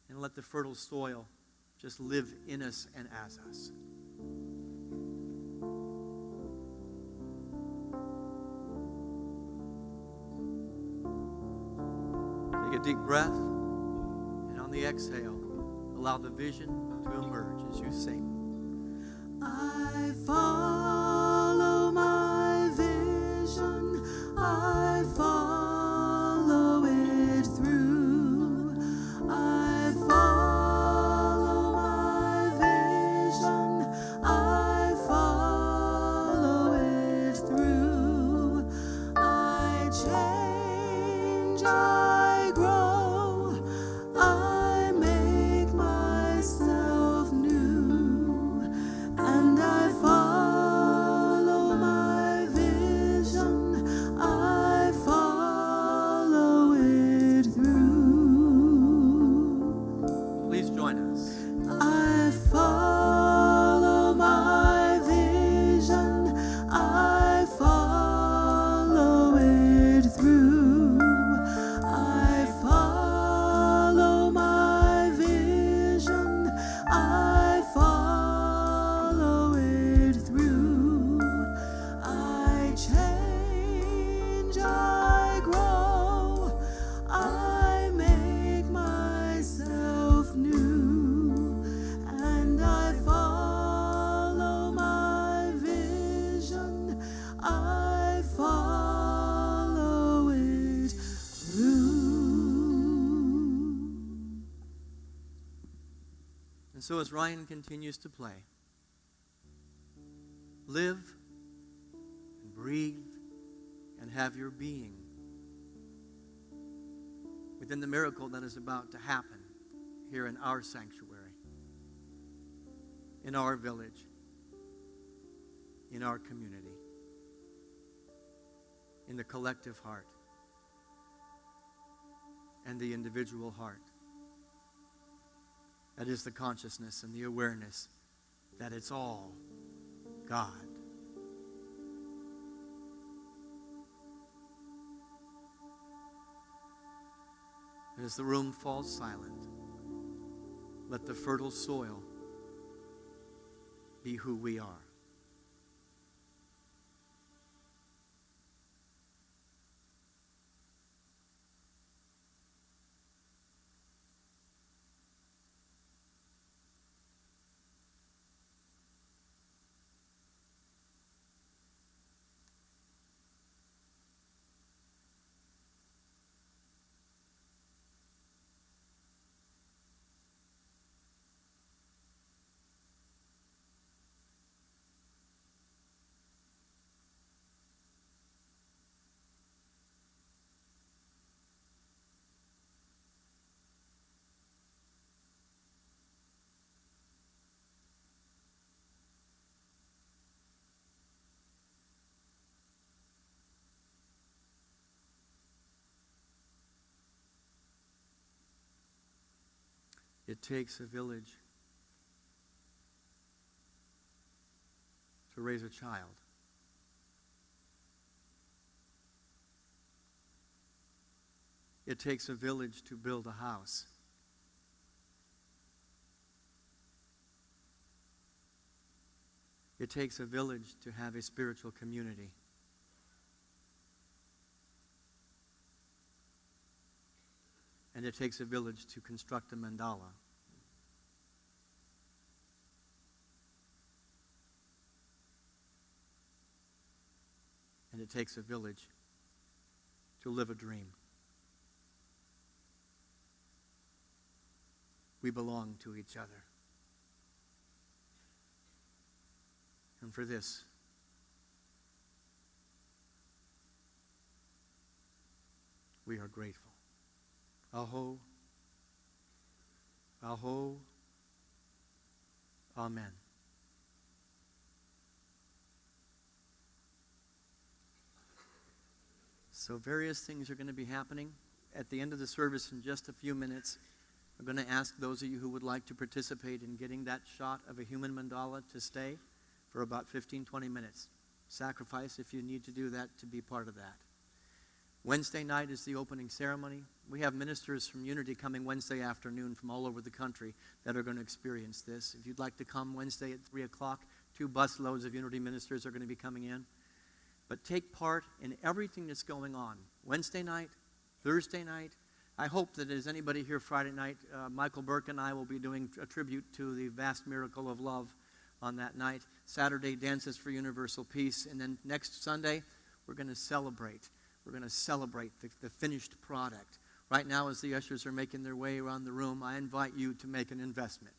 and let the fertile soil just live in us and as us. Take a deep breath, and on the exhale, allow the vision to emerge as you sing. I follow my vision, I follow it through. I follow my vision, I follow it through. I change, I grow, I make myself new. And I follow my vision, I follow it through. Please join us. I follow my vision, I follow it through. I follow my vision, I follow it through. I change, I grow, I make myself new. And I follow my vision, I follow it through. And so as Ryan continues to play, live and breathe and have your being within the miracle that is about to happen here in our sanctuary, in our village, in our community, in the collective heart and the individual heart. That is the consciousness and the awareness that it's all God. And as the room falls silent, let the fertile soil be who we are. It takes a village to raise a child. It takes a village to build a house. It takes a village to have a spiritual community. And it takes a village to construct a mandala. And it takes a village to live a dream. We belong to each other. And for this, we are grateful. Aho, aho, amen. So various things are going to be happening. At the end of the service in just a few minutes, I'm going to ask those of you who would like to participate in getting that shot of a human mandala to stay for about 15, 20 minutes. Sacrifice if you need to do that to be part of that. Wednesday night is the opening ceremony. We have ministers from Unity coming Wednesday afternoon from all over the country that are going to experience this. If you'd like to come Wednesday at 3 o'clock, 2 busloads of Unity ministers are going to be coming in. But take part in everything that's going on. Wednesday night, Thursday night. I hope that as anybody here Friday night, Michael Burke and I will be doing a tribute to the vast miracle of love on that night. Saturday, Dances for Universal Peace. And then next Sunday, we're going to celebrate. We're going to celebrate the finished product. Right now, as the ushers are making their way around the room, I invite you to make an investment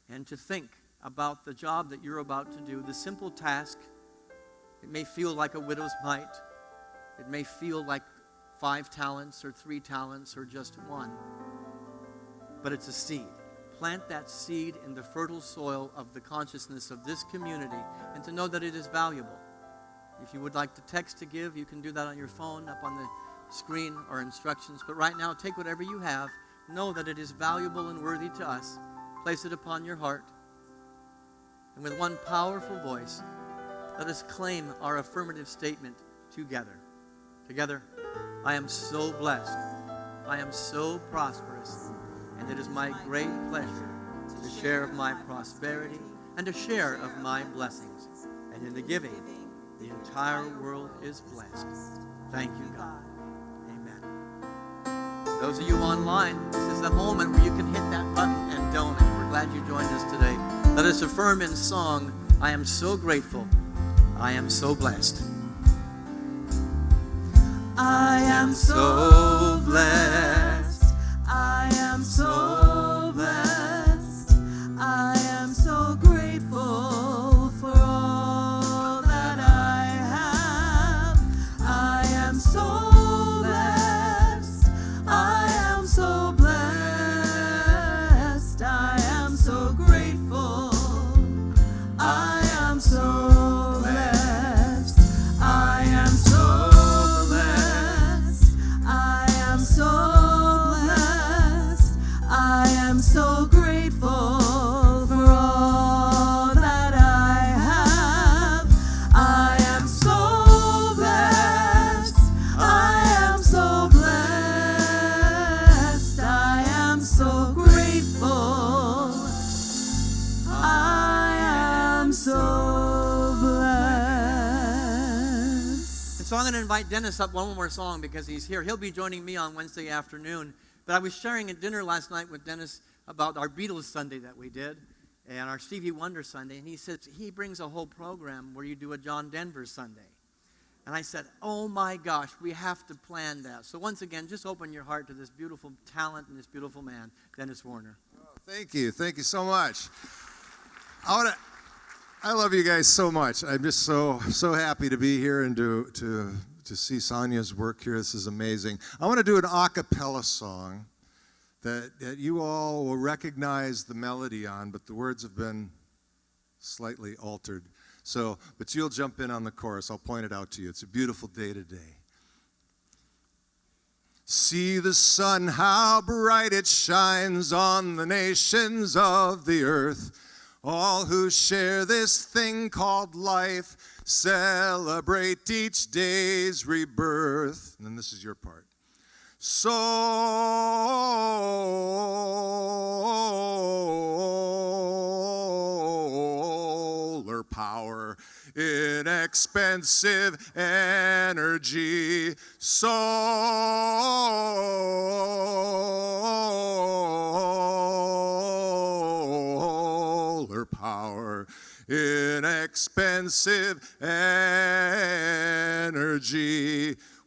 and to think about the job that you're about to do, the simple task. It may feel like a widow's mite. It may feel like 5 talents or 3 talents or just 1. But it's a seed. Plant that seed in the fertile soil of the consciousness of this community and to know that it is valuable. If you would like to text to give, you can do that on your phone, up on the screen or instructions. But right now, take whatever you have. Know that it is valuable and worthy to us. Place it upon your heart. And with one powerful voice, let us claim our affirmative statement together. Together, I am so blessed. I am so prosperous. And it is my great pleasure to share of my prosperity and to share of my blessings. And in the giving, the entire world is blessed. Thank you, God. Amen. Those of you online, this is the moment where you can hit that button and donate. We're glad you joined us today. Let us affirm in song, I am so grateful. I am so blessed. I am so blessed. I am so blessed. I am so grateful for all that I have. I am so blessed. I am so blessed. I am so grateful. I am so blessed. I am so blessed. I am so blessed. I am so grateful for all that I have. I am so blessed. I am so blessed. I am so grateful. I am so blessed. And so I'm going to invite Dennis up one more song because he's here. He'll be joining me on Wednesday afternoon. But I was sharing at dinner last night with Dennis about our Beatles Sunday that we did and our Stevie Wonder Sunday. And he said he brings a whole program where you do a John Denver Sunday. And I said, oh my gosh, we have to plan that. So once again, just open your heart to this beautiful talent and this beautiful man, Dennis Warner. Oh, thank you so much. I love you guys so much. I'm just so happy to be here and to see Sonia's work here. This is amazing. I want to do an a cappella song that you all will recognize the melody on, but the words have been slightly altered. So, but you'll jump in on the chorus. I'll point it out to you. It's a beautiful day today. See the sun, how bright it shines on the nations of the earth. All who share this thing called life celebrate each day's rebirth. And then this is your part. Solar power, inexpensive energy. Solar power, inexpensive energy.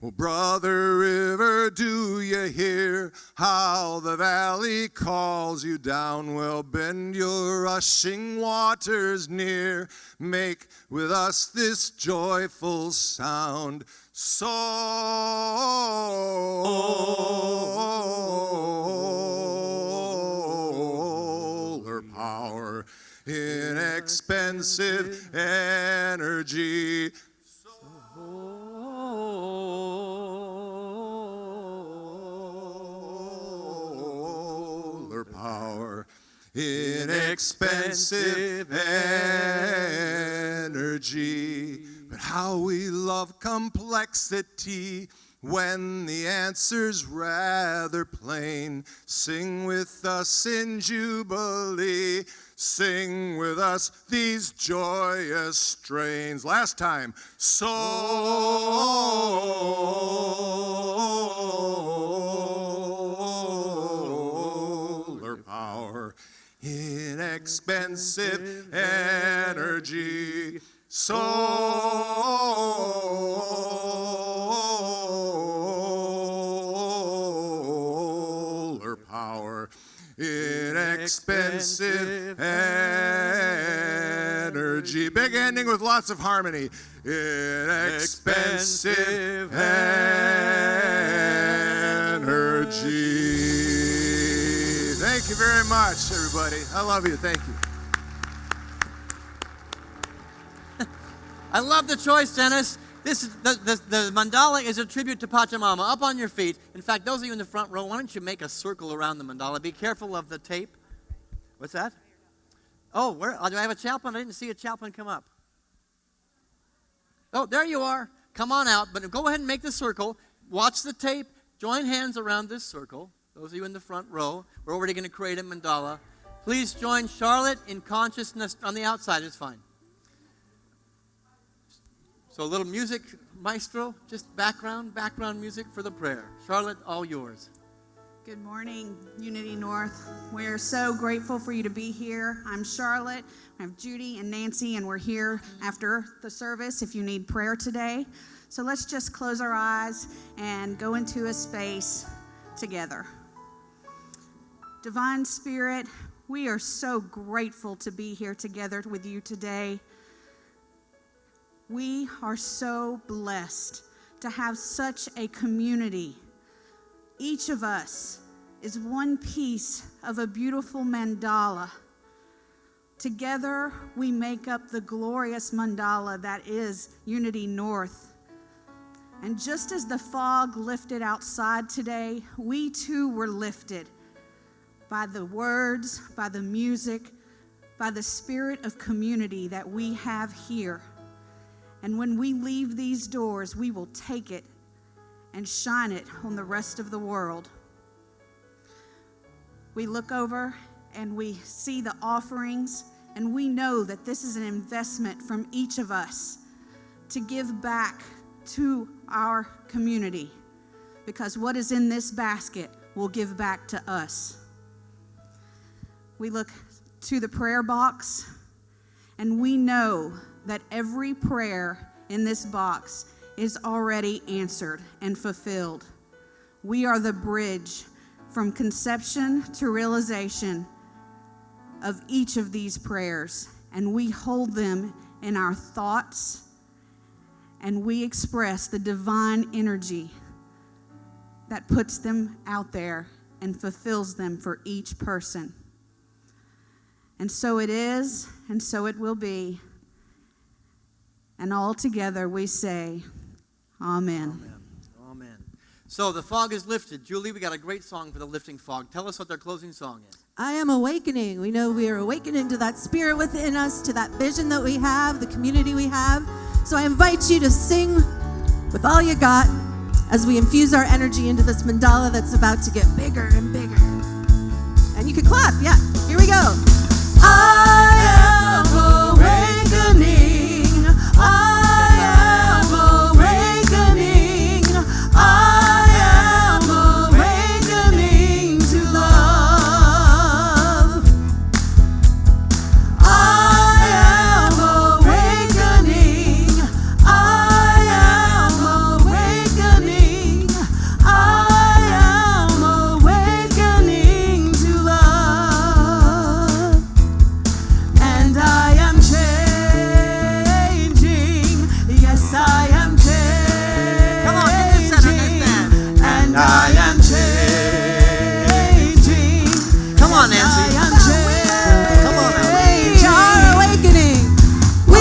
Well, Brother River, do you hear how the valley calls you down? Well, bend your rushing waters near. Make with us this joyful sound. Solar power, inexpensive energy. Power, inexpensive energy. But how we love complexity when the answer's rather plain. Sing with us in jubilee. Sing with us these joyous strains. Last time. Power, inexpensive energy. Solar power, inexpensive energy. Big ending with lots of harmony. Inexpensive energy. Thank you very much, everybody. I love you. Thank you. I love the choice, Dennis. This is the mandala is a tribute to Pachamama. Up on your feet. In fact, those of you in the front row, why don't you make a circle around the mandala? Be careful of the tape. What's that? Oh, where do I have a chaplain? I didn't see a chaplain come up. Oh, there you are. Come on out. But go ahead and make the circle. Watch the tape. Join hands around this circle. Those of you in the front row, we're already going to create a mandala. Please join Charlotte in consciousness. On the outside is fine. So a little music, maestro, just background music for the prayer. Charlotte, all yours. Good morning, Unity North. We're so grateful for you to be here. I'm Charlotte. I have Judy and Nancy, and we're here after the service if you need prayer today. So let's just close our eyes and go into a space together. Divine Spirit, we are so grateful to be here together with you today. We are so blessed to have such a community. Each of us is one piece of a beautiful mandala. Together, we make up the glorious mandala that is Unity North. And just as the fog lifted outside today, we too were lifted by the words, by the music, by the spirit of community that we have here. And when we leave these doors, we will take it and shine it on the rest of the world. We look over and we see the offerings, and we know that this is an investment from each of us to give back to our community, because what is in this basket will give back to us. We look to the prayer box, and we know that every prayer in this box is already answered and fulfilled. We are the bridge from conception to realization of each of these prayers, and we hold them in our thoughts, and we express the divine energy that puts them out there and fulfills them for each person. And so it is, and so it will be. And all together we say, Amen. Amen. Amen. So the fog is lifted. Julie, we got a great song for the lifting fog. Tell us what their closing song is. I am awakening. We know we are awakening to that spirit within us, to that vision that we have, the community we have. So I invite you to sing with all you got as we infuse our energy into this mandala that's about to get bigger and bigger. And you can clap. Yeah, here we go. I am awakening. I am awakening. I am awakening to love. I am awakening. I am awakening. I am awakening to love. And I am changing. Yes, I am changing. Come on, get this center, this band. And I am changing. Come on, Nancy. I am Come on now. changing. We are awakening. We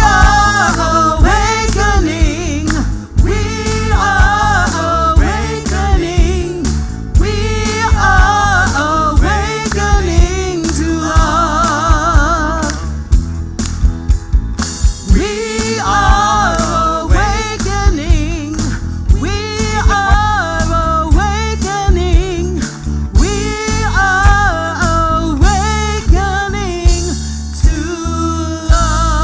are awakening. We are awakening. We are awakening to love. We are awakening. We are awakening. We are awakening to love.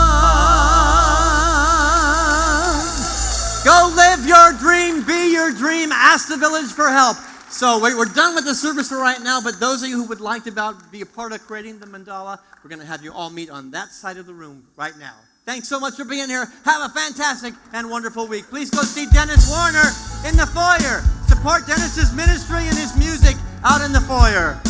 Go live your dream, be your dream, ask the village for help. So we're done with the service for right now, but those of you who would like to be a part of creating the mandala, we're going to have you all meet on that side of the room right now. Thanks so much for being here. Have a fantastic and wonderful week. Please go see Dennis Warner in the foyer. Support Dennis's ministry and his music out in the foyer.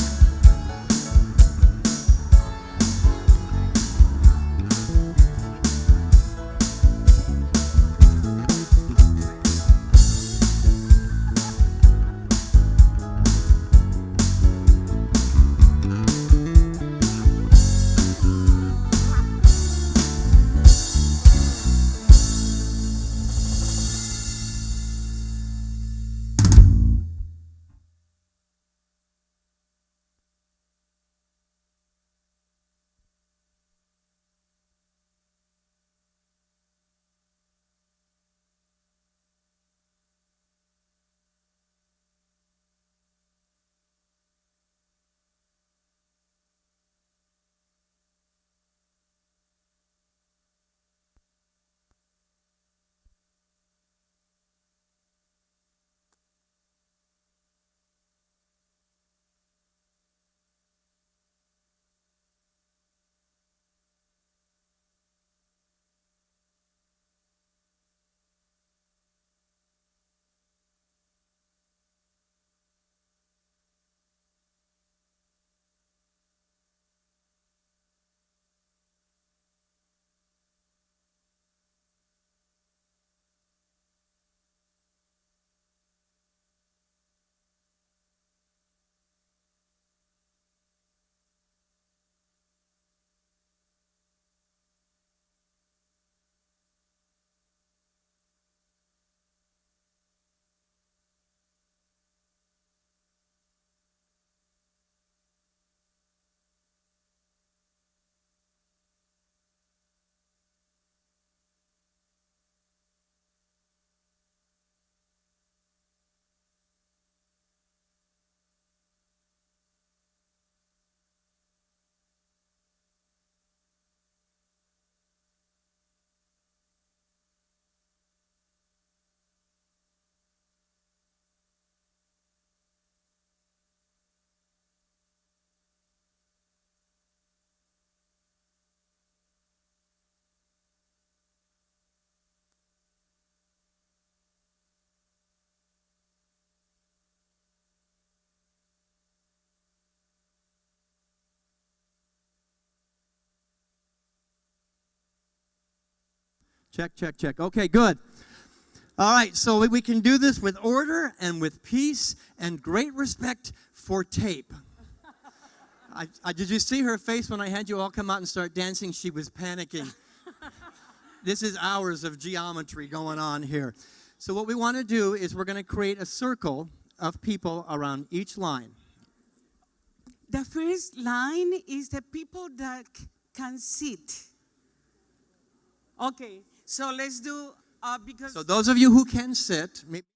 Check, check, check. Okay, good. All right, so we can do this with order and with peace and great respect for tape. Did you see her face when I had you all come out and start dancing? She was panicking. This is hours of geometry going on here. So what we want to do is we're going to create a circle of people around each line. The first line is the people that can sit. Okay, so let's do, because... So those of you who can sit, maybe